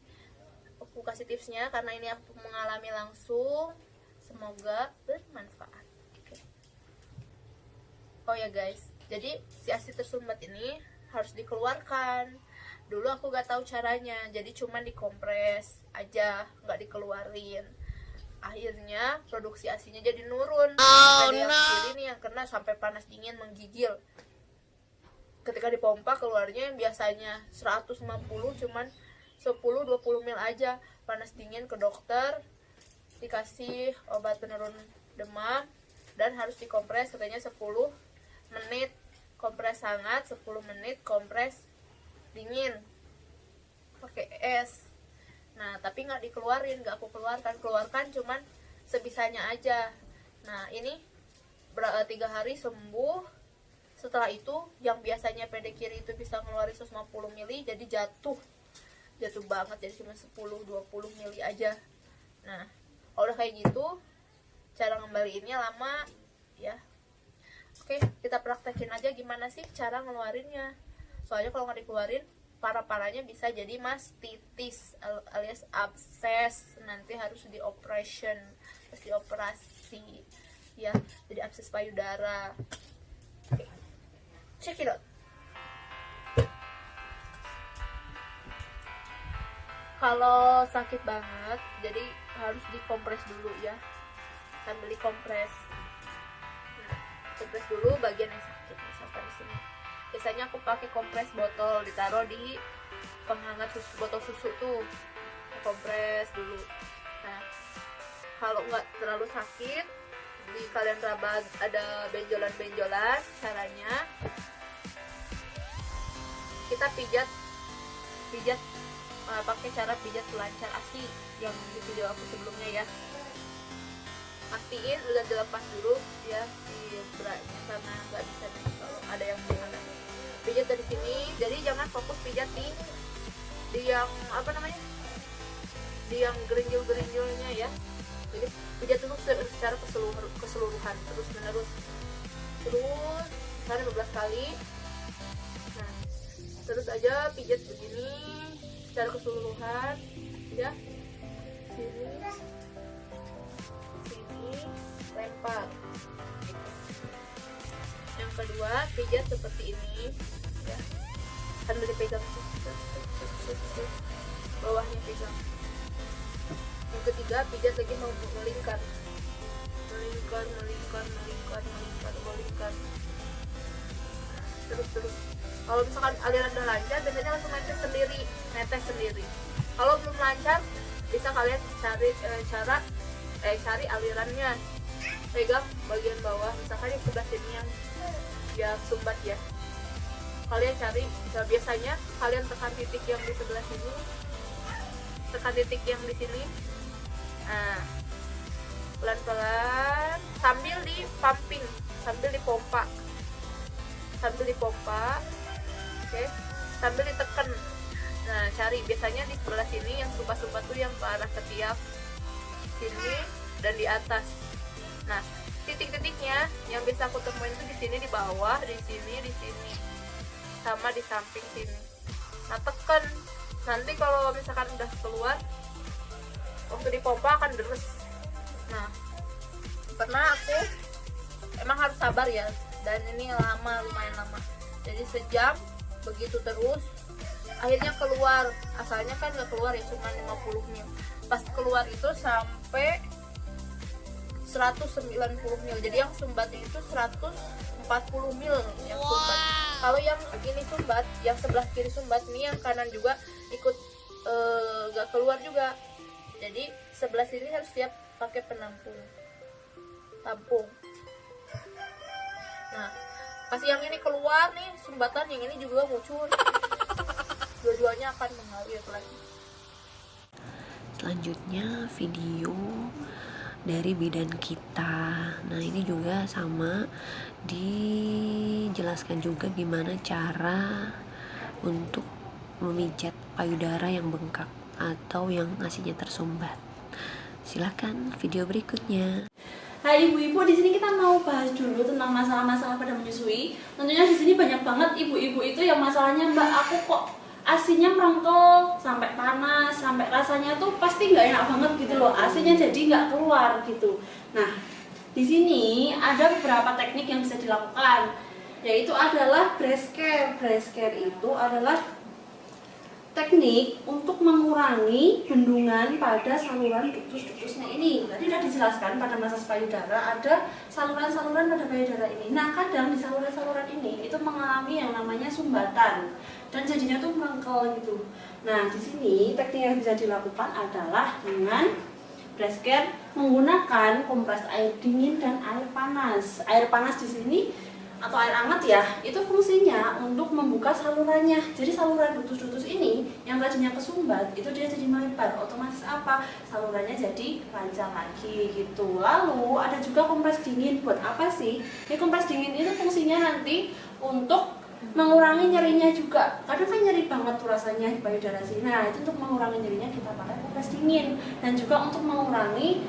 Aku kasih tipsnya karena ini aku mengalami langsung. Semoga bermanfaat. Oke. Oh ya guys, jadi si ASI tersumbat ini harus dikeluarkan Dulu aku gak tahu caranya, jadi cuma dikompres aja, nggak dikeluarin. Akhirnya produksi ASINya jadi nurun. Ada yang kiri nih yang kena sampai panas dingin menggigil. Ketika dipompa keluarnya yang biasanya 150 cuman 10-20 mil aja. Panas dingin ke dokter, dikasih obat penurun demam dan harus dikompres katanya 10 menit kompres hangat, 10 menit kompres dingin pakai es. Nah tapi nggak dikeluarin, nggak aku keluarkan cuman sebisanya aja. Nah ini 3 hari sembuh. Setelah itu yang biasanya pede kiri itu bisa ngeluarin 150 mili jadi jatuh banget, jadi cuma 10-20 mili aja. Nah kalau udah kayak gitu cara ngembaliinnya lama ya. Oke, kita praktekin aja gimana sih cara ngeluarinnya. Soalnya kalau nggak dikeluarin, parah-parahnya bisa jadi mastitis alias abses. Nanti harus dioperasi ya, jadi abses payudara. Oke, check it out. Kalau sakit banget, jadi harus dikompres dulu ya, sambil dikompres. Kompres dulu bagian yang sakit, misalkan di sini. Biasanya aku pakai kompres botol, ditaruh di penghangat susu, botol susu tuh, kompres dulu. Nah, kalau nggak terlalu sakit, di kalian raba ada benjolan-benjolan, caranya kita pijat pakai cara pijat pelancar ASI yang di video aku sebelumnya ya. Pastiin udah dilepas dulu ya si beratnya karena nggak bisa nih kalau ada yang gimana. Pijat dari sini, jadi jangan fokus pijat di yang apa namanya, di yang gerinjul-gerinjulnya ya. Jadi pijat dulu secara keseluruhan terus menerus misalnya 12 kali. Nah terus aja pijat begini secara keseluruhan ya, sini lempar. Yang kedua pijat seperti ini ya, sambil dipegang, bawahnya pegang. Yang ketiga pijat lagi mau melingkar. Terus kalau misalkan aliran udah lancar, biasanya langsung netes sendiri. Kalau belum lancar, bisa kalian cari alirannya, pegang bagian bawah, misalkan yang sebelah sini yang sumbat ya, kalian cari. Biasanya kalian tekan titik yang di sebelah sini, tekan titik yang di sini. Nah pelan-pelan sambil di pumping, sambil dipompa, oke, sambil ditekan. Nah cari biasanya di sebelah sini yang sumbat-sumbat tuh yang ke arah ketiak sini dan di atas. Nah titik-titiknya yang bisa aku temuin tuh di sini, di bawah, di sini, sama di samping sini. Nah tekan, nanti kalau misalkan udah keluar, waktu dipompa akan deres. Nah pernah aku, emang harus sabar ya, dan ini lumayan lama, jadi sejam begitu terus. Akhirnya keluar, asalnya kan nggak keluar ya, cuma 50 mil. Pas keluar itu sampai 190 mil, jadi yang sumbatnya itu 140 mil yang sumbat. Kalau yang ini sumbat, yang sebelah kiri sumbat, ini yang kanan juga ikut nggak keluar juga. Jadi sebelah sini harus siap pakai tampung. Nah pas yang ini keluar nih sumbatan, yang ini juga muncul, dua-duanya akan mengalir lagi.
Selanjutnya video dari bidan kita. Nah ini juga sama, dijelaskan juga gimana cara untuk memijat payudara yang bengkak atau yang ASINya tersumbat. Silakan video berikutnya.
Hai ibu-ibu, di sini kita mau bahas dulu tentang masalah-masalah pada menyusui. Tentunya di sini banyak banget ibu-ibu itu yang masalahnya, Mbak, aku kok ASINya merengkel, sampai panas, sampai rasanya tuh pasti nggak enak banget gitu loh. ASINya jadi nggak keluar gitu. Nah, di sini ada beberapa teknik yang bisa dilakukan, yaitu adalah breast care. Breast care itu adalah teknik untuk mengurangi bendungan pada saluran ductus-ductusnya ini. Tadi sudah dijelaskan pada masas payudara ada saluran-saluran pada payudara ini. Nah, kadang di saluran-saluran ini itu mengalami yang namanya sumbatan dan jadinya tuh mengkel gitu. Nah, di sini teknik yang bisa dilakukan adalah dengan breast care menggunakan kompres air dingin dan air panas. Air panas di sini atau air hangat ya, itu fungsinya untuk membuka salurannya. Jadi saluran ductus-ductus ini yang tadinya kesumbat, itu dia jadi melebar. Otomatis apa? Salurannya jadi lancar lagi gitu. Lalu ada juga kompres dingin. Buat apa sih? Ini kompres dingin itu fungsinya nanti untuk mengurangi nyerinya juga. Kadang kan nyeri banget tuh rasanya di payudara sini. Nah, itu untuk mengurangi nyerinya kita pakai kompres dingin. Dan juga untuk mengurangi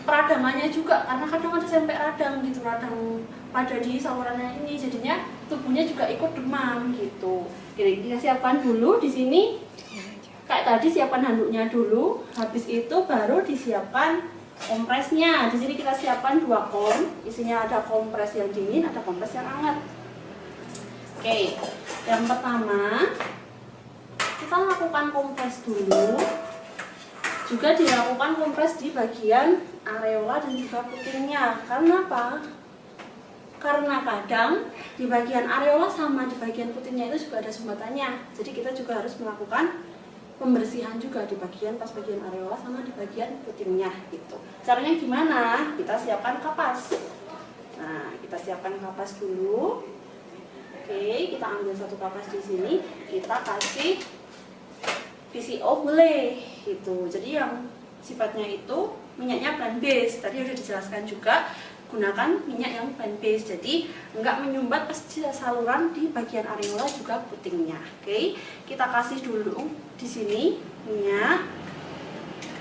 peradangannya juga, karena kadang ada sampai radang gitu, radang pada di salurannya ini, jadinya tubuhnya juga ikut demam gitu. Jadi kita siapkan dulu di sini, kayak tadi siapkan handuknya dulu, habis itu baru disiapkan kompresnya. Di sini kita siapkan 2 kom, isinya ada kompres yang dingin, ada kompres yang hangat. Oke, yang pertama kita lakukan kompres dulu. Juga dilakukan kompres di bagian areola dan juga putingnya. Karena apa? Karena kadang di bagian areola sama di bagian putingnya itu juga ada sumbatannya. Jadi kita juga harus melakukan pembersihan juga di bagian areola sama di bagian putingnya gitu. Caranya gimana? Kita siapkan kapas. Nah, kita siapkan kapas dulu. Oke, kita ambil 1 kapas di sini, kita kasih PCO boleh gitu. Jadi yang sifatnya itu minyaknya plant based. Tadi udah dijelaskan juga, gunakan minyak yang plant based. Jadi enggak menyumbat pasti saluran di bagian areola juga putingnya. Oke, kita kasih dulu di sini minyak.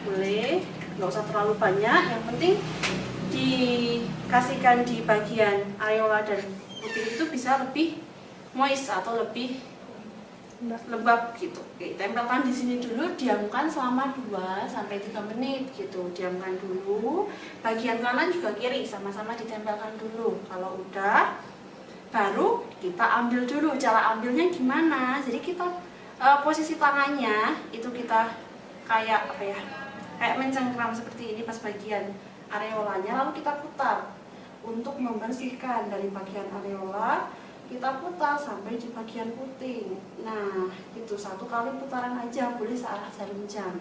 Boleh, nggak usah terlalu banyak. Yang penting dikasihkan di bagian areola dan puting itu bisa lebih moist atau lebih lembab gitu. Oke, tempelkan di sini dulu, diamkan selama 2-3 menit gitu. Diamkan dulu. Bagian kanan juga kiri sama-sama ditempelkan dulu. Kalau udah, baru kita ambil dulu. Cara ambilnya gimana? Jadi kita posisi tangannya itu kita kayak apa ya? Kayak mencengkram seperti ini pas bagian areolanya, lalu kita putar untuk membersihkan dari bagian areola. Kita putar sampai di bagian puting. Nah, itu 1 kali putaran aja, boleh searah jarum jam.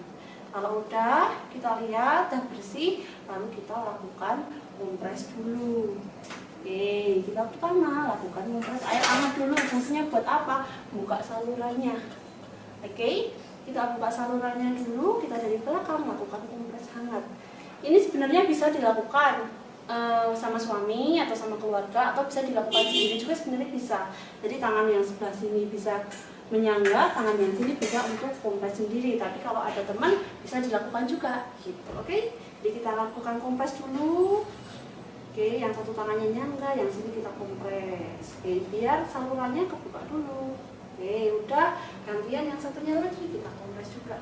Kalau udah kita lihat udah bersih, lalu kita lakukan kompres dulu. Oke, kita pertama lakukan kompres air hangat dulu. Fungsinya buat apa? Buka salurannya. Oke, kita buka salurannya dulu. Kita dari belakang lakukan kompres hangat. Ini sebenarnya bisa dilakukan sama suami atau sama keluarga, atau bisa dilakukan sendiri juga sebenarnya bisa. Jadi tangan yang sebelah sini bisa menyangga, tangan yang sini bisa untuk kompres sendiri. Tapi kalau ada teman bisa dilakukan juga gitu. Oke, jadi kita lakukan kompres dulu. Oke, yang satu tangannya nyangga, yang sini kita kompres. Oke, biar salurannya kebuka dulu. Oke, udah, gantian yang satunya lagi kita kompres juga.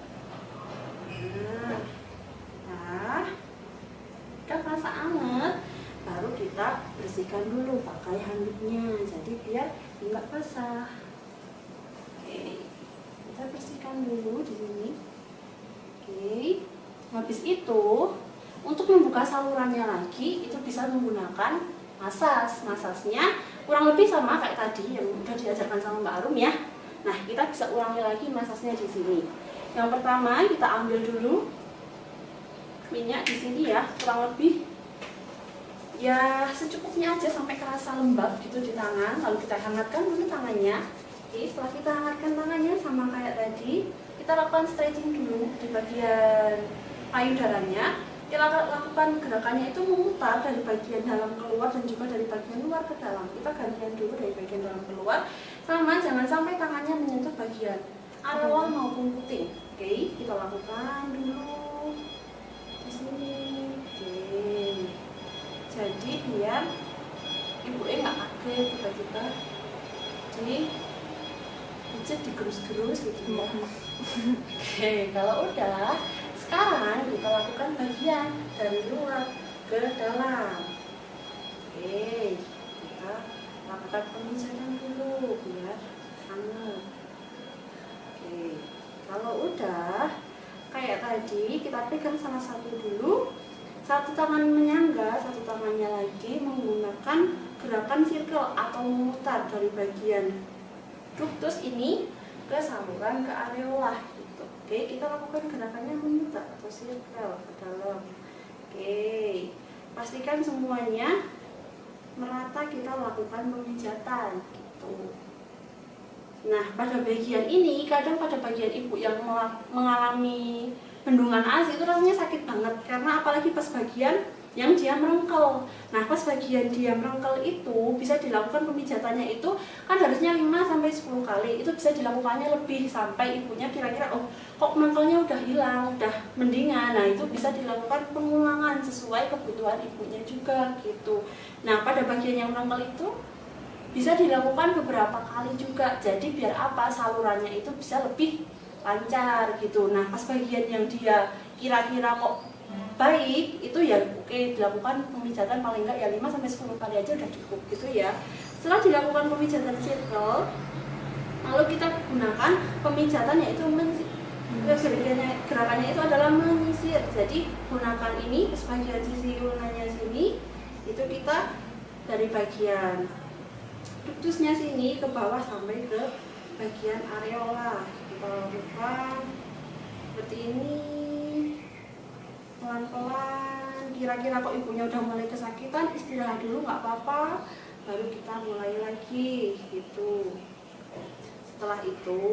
Nah, udah kerasa anget, baru kita bersihkan dulu pakai handuknya, jadi biar nggak basah. Oke, kita bersihkan dulu di sini. Oke, habis itu untuk membuka salurannya lagi itu bisa menggunakan masas. Masasnya kurang lebih sama kayak tadi yang udah diajarkan sama Mbak Arum ya. Nah, kita bisa ulangi lagi masasnya di sini. Yang pertama kita ambil dulu minyak di sini ya, kurang lebih ya secukupnya aja sampai kerasa lembab gitu di tangan. Lalu kita hangatkan dulu tangannya. Oke, setelah kita hangatkan tangannya sama kayak tadi, kita lakukan stretching dulu di bagian payudaranya. Kita lakukan gerakannya itu memutar dari bagian dalam keluar dan juga dari bagian luar ke dalam. Kita gantian dulu dari bagian dalam keluar, sama jangan sampai tangannya menyentuh bagian areola maupun puting. Oke, kita lakukan dulu di sini. Oke, jadi biar ibunya nggak kaget tiba-tiba jadi pijat digerus-gerus gitu ya. Oke, kalau udah, sekarang kita lakukan bagian dari luar ke dalam. Oke, kita lakukan pemijahan dulu biar hangat. Oke, kita pegang salah satu dulu, satu tangan menyangga, satu tangannya lagi menggunakan gerakan circle atau memutar dari bagian ductus ini ke saluran ke areola gitu. Oke, kita lakukan gerakannya memutar atau circle ke dalam. Oke, pastikan semuanya merata, kita lakukan pemijatan gitu. Nah, pada bagian ini, kadang pada bagian ibu yang mengalami bendungan ASI itu rasanya sakit banget, karena apalagi pas bagian yang dia merengkel. Nah, pas bagian dia merengkel itu bisa dilakukan pemijatannya itu kan harusnya 5-10 kali. Itu bisa dilakukannya lebih sampai ibunya kira-kira oh, kok merengkelnya udah hilang, udah mendingan. Nah, itu bisa dilakukan pengulangan sesuai kebutuhan ibunya juga gitu. Nah, pada bagian yang merengkel itu bisa dilakukan beberapa kali juga, jadi biar apa, salurannya itu bisa lebih lancar gitu. Nah, pas bagian yang dia kira-kira kok baik, itu ya oke, dilakukan pemijatan paling enggak ya 5-10 kali aja udah cukup gitu ya. Setelah dilakukan pemijatan circle, lalu kita gunakan pemijatan yaitu gerakannya itu adalah menyisir. Jadi gunakan ini sebagian sisi ulnanya sini, itu kita dari bagian ductusnya sini ke bawah sampai ke bagian areola. Kita lakukan seperti ini pelan-pelan. Kira-kira kok ibunya udah mulai kesakitan, istirahat dulu nggak apa-apa, baru kita mulai lagi gitu. Setelah itu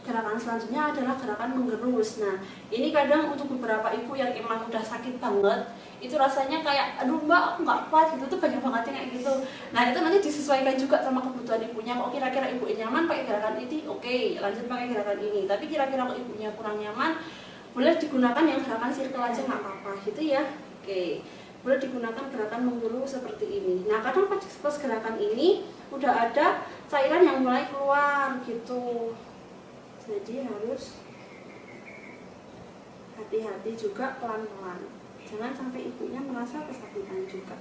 gerakan selanjutnya adalah gerakan menggerus. Nah, ini kadang untuk beberapa ibu yang emang udah sakit banget, itu rasanya kayak aduh mbak aku nggak kuat gitu, tuh banyak banget yang kayak gitu. Nah, itu nanti disesuaikan juga sama kebutuhan ibunya. Kok kira-kira ibu nyaman pakai gerakan ini, oke, lanjut pakai gerakan ini. Tapi kira-kira kok ibunya kurang nyaman, boleh digunakan yang gerakan circle aja nggak apa-apa gitu ya. Oke, boleh digunakan gerakan menggerus seperti ini. Nah, kadang pas gerakan ini udah ada cairan yang mulai keluar gitu, jadi harus hati-hati juga, pelan-pelan, jangan sampai ibunya merasa kesakitan juga.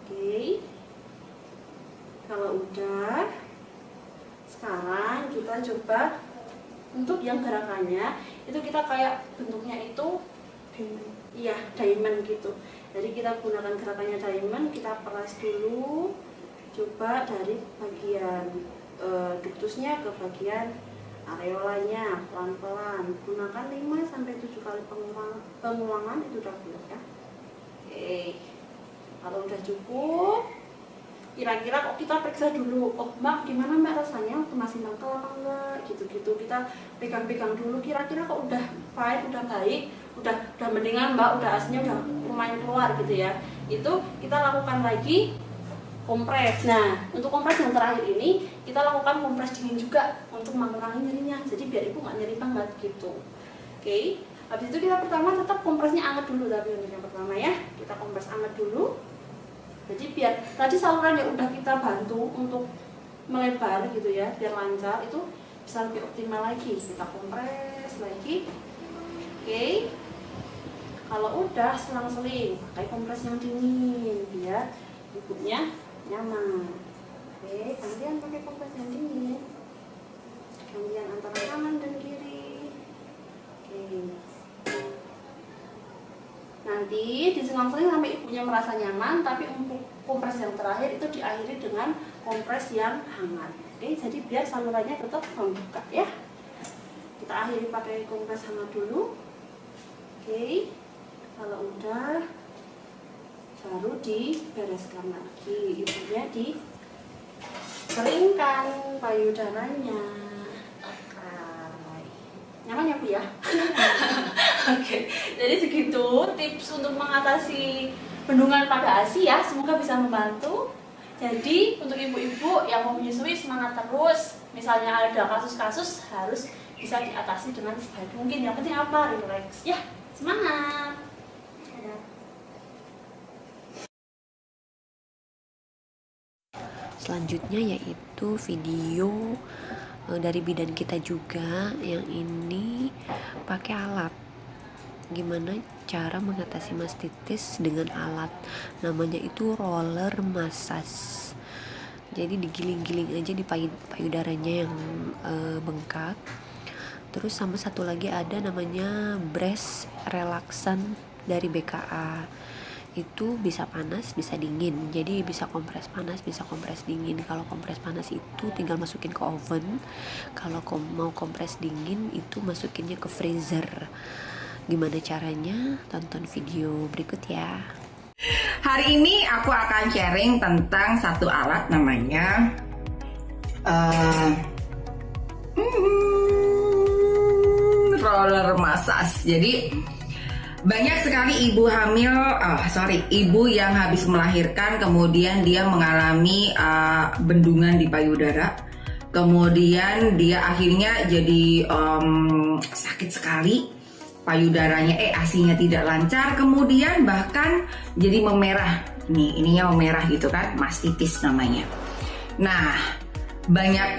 Oke, kalau udah, sekarang kita coba untuk yang gerakannya itu kita kayak bentuknya itu iya diamond gitu. Jadi kita gunakan gerakannya diamond, kita peras dulu, coba dari bagian ductusnya ke bagian areolanya, pelan-pelan. Gunakan 5-7 kali pengulangan itu udah cukup ya. Oke, kalau udah cukup, kira-kira kok kita periksa dulu, oh mbak gimana mbak rasanya, masih mangkel apa enggak gitu-gitu. Kita pegang-pegang dulu, kira-kira kok udah fine, udah baik, udah mendingan mbak, udah aslinya udah lumayan keluar gitu ya. Itu kita lakukan lagi kompres. Nah, untuk kompres yang terakhir ini kita lakukan kompres dingin juga untuk mengurangi nyerinya. Jadi biar ibu nggak nyeri banget gitu. Oke, habis itu kita pertama tetap kompresnya anget dulu, tapi untuk yang pertama ya kita kompres anget dulu. Jadi biar tadi saluran yang udah kita bantu untuk melebar gitu ya, biar lancar, itu bisa lebih optimal lagi. Kita kompres lagi. Oke, kalau udah selang-seling pakai kompres yang dingin biar ibunya nyaman. Oke, gantian pakai kompres yang dingin, gantian antara kanan dan kiri. Oke, nanti diselang-seling sampai ibunya merasa nyaman. Tapi untuk kompres yang terakhir itu diakhiri dengan kompres yang hangat. Oke, jadi biar salurannya tetap membuka ya. Kita akhiri pakai kompres hangat dulu. Oke, kalau udah baru dibereskan lagi, ibunya dikeringkan payudaranya. Nyaman ya bu ya? Oke, jadi segitu tips untuk mengatasi bendungan pada ASI ya, semoga bisa membantu. Jadi untuk ibu-ibu yang mau menyusui, semangat terus. Misalnya ada kasus-kasus harus bisa diatasi dengan sebaik mungkin. Yang penting apa? Relax ya, semangat.
Selanjutnya yaitu video dari bidan kita juga, yang ini pakai alat. Gimana cara mengatasi mastitis dengan alat, namanya itu roller massage. Jadi digiling-giling aja di payudaranya yang bengkak, Terus sama satu lagi ada namanya breast relaxan dari BKA. Itu bisa panas, bisa dingin. Jadi bisa kompres panas, bisa kompres dingin. Kalau kompres panas itu tinggal masukin ke oven. Kalau mau kompres dingin itu masukinnya ke freezer. Gimana caranya? Tonton video berikut ya.
Hari ini aku akan sharing tentang satu alat namanya roller massage. Jadi banyak sekali ibu hamil, ibu yang habis melahirkan kemudian dia mengalami bendungan di payudara, kemudian dia akhirnya jadi sakit sekali, payudaranya ASI-nya tidak lancar, kemudian bahkan jadi memerah. Nih, ininya memerah gitu kan, mastitis namanya. Nah, banyak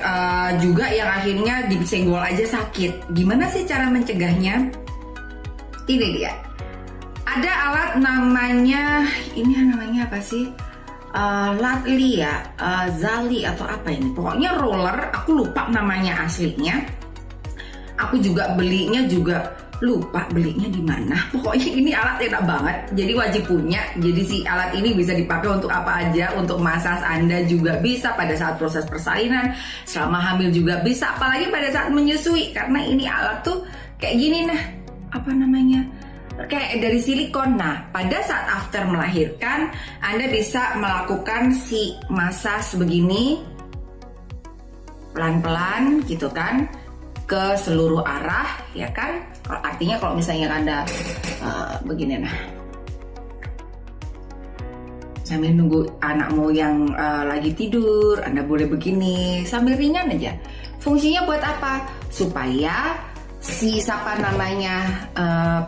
juga yang akhirnya disenggol aja sakit. Gimana sih cara mencegahnya? Ini dia. Ada alat namanya, ini namanya apa sih? Latli ya, Zali atau apa ini? Pokoknya roller, aku lupa namanya aslinya. Aku juga belinya juga lupa belinya di mana. Pokoknya ini alat enak banget, jadi wajib punya. Jadi si alat ini bisa dipakai untuk apa aja, untuk massage Anda juga bisa, pada saat proses persalinan, selama hamil juga bisa, apalagi pada saat menyusui. Karena ini alat tuh kayak gini nah, apa namanya? Kayak dari silikon. Nah, pada saat after melahirkan, Anda bisa melakukan si massage begini pelan-pelan gitu kan, ke seluruh arah ya kan. Artinya kalau misalnya Anda begini nah, sambil nunggu anakmu yang lagi tidur, Anda boleh begini sambil ringan aja. Fungsinya buat apa? Supaya si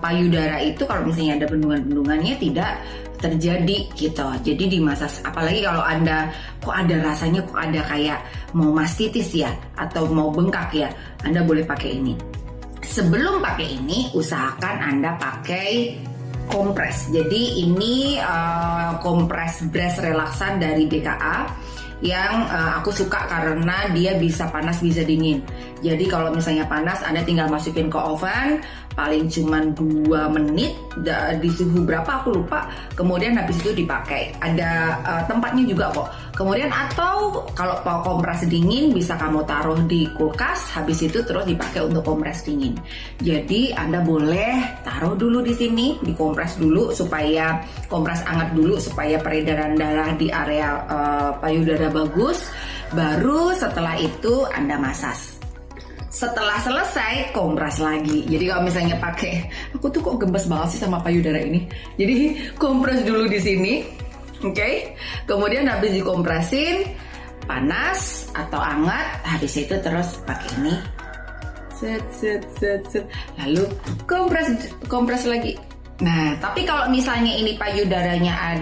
payudara itu kalau misalnya ada bendungan-bendungannya tidak terjadi gitu. Jadi dimasas, apalagi kalau Anda kok ada rasanya kok ada kayak mau mastitis ya atau mau bengkak ya, Anda boleh pakai ini. Sebelum pakai ini, usahakan Anda pakai kompres. Jadi ini kompres breast relaxan dari BKA yang aku suka karena dia bisa panas bisa dingin. Jadi kalau misalnya panas, Anda tinggal masukin ke oven, paling cuman 2 menit di suhu berapa aku lupa. Kemudian habis itu dipakai. Ada tempatnya juga kok. Kemudian atau kalau mau kompres dingin bisa kamu taruh di kulkas, habis itu terus dipakai untuk kompres dingin. Jadi Anda boleh taruh dulu di sini, dikompres dulu supaya kompres hangat dulu supaya peredaran darah di area payudara bagus. Baru setelah itu Anda massage. Setelah selesai, kompres lagi. Jadi kalau misalnya pakai, aku tuh kok gemes banget sih sama payudara ini. Jadi kompres dulu di sini, oke? Kemudian habis dikompresin, panas atau hangat, habis itu terus pakai ini, set. Lalu kompres lagi. Nah, tapi kalau misalnya ini payudaranya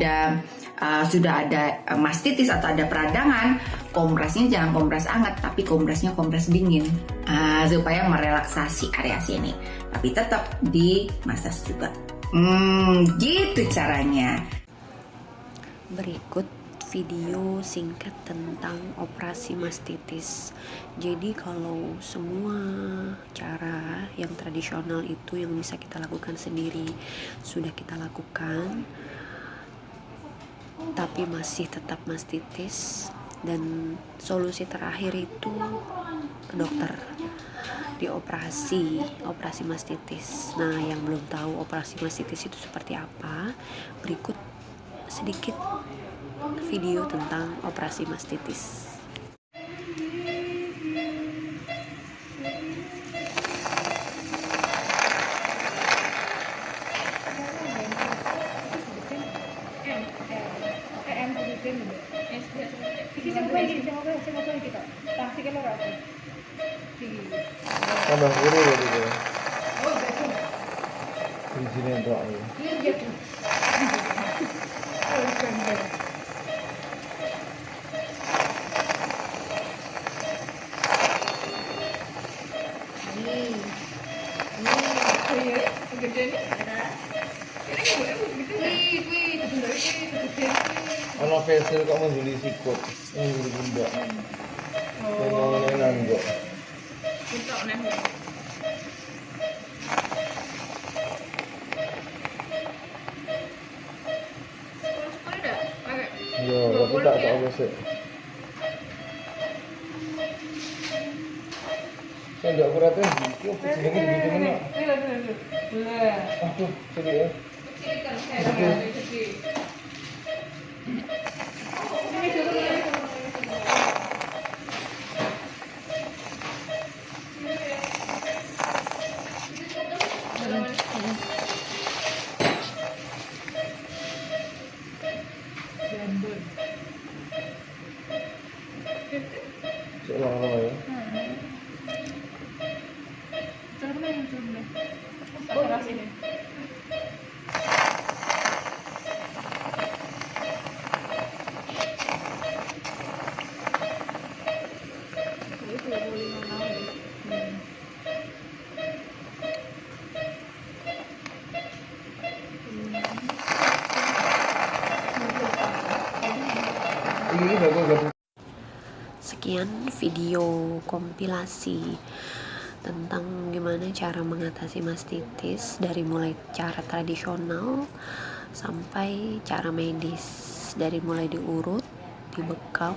sudah ada mastitis atau ada peradangan, kompresnya jangan kompres hangat, tapi kompresnya kompres dingin, supaya merelaksasi area sini. Tapi tetap di massage juga. Gitu caranya.
Berikut video singkat tentang operasi mastitis. Jadi kalau semua cara yang tradisional itu yang bisa kita lakukan sendiri sudah kita lakukan, tapi masih tetap mastitis, dan solusi terakhir itu ke dokter, operasi mastitis. Nah, yang belum tahu operasi mastitis itu seperti apa, berikut sedikit video tentang operasi mastitis.
Tambah guru ya gitu. Di sini doa ya. Anak facial kok menjadi sikut, menjadi bunda. Memang nanggo. Yo, tapi tak besok. Saya nggak akuratnya, itu sedikit gitu mana? Aduh, sedih ya. Lama-lama ya.
Sekian video kompilasi tentang gimana cara mengatasi mastitis dari mulai cara tradisional sampai cara medis, dari mulai diurut, dibekap,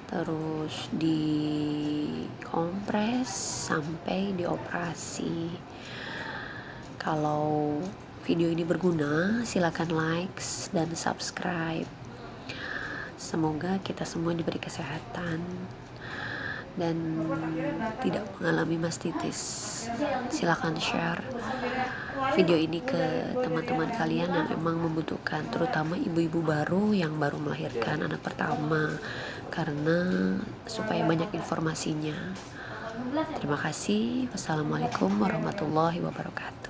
terus dikompres sampai dioperasi. Kalau video ini berguna, silakan like dan subscribe. Semoga kita semua diberi kesehatan dan tidak mengalami mastitis. Silakan share video ini ke teman-teman kalian yang emang membutuhkan, terutama ibu-ibu baru yang baru melahirkan anak pertama, karena supaya banyak informasinya. Terima kasih. Wassalamualaikum warahmatullahi wabarakatuh.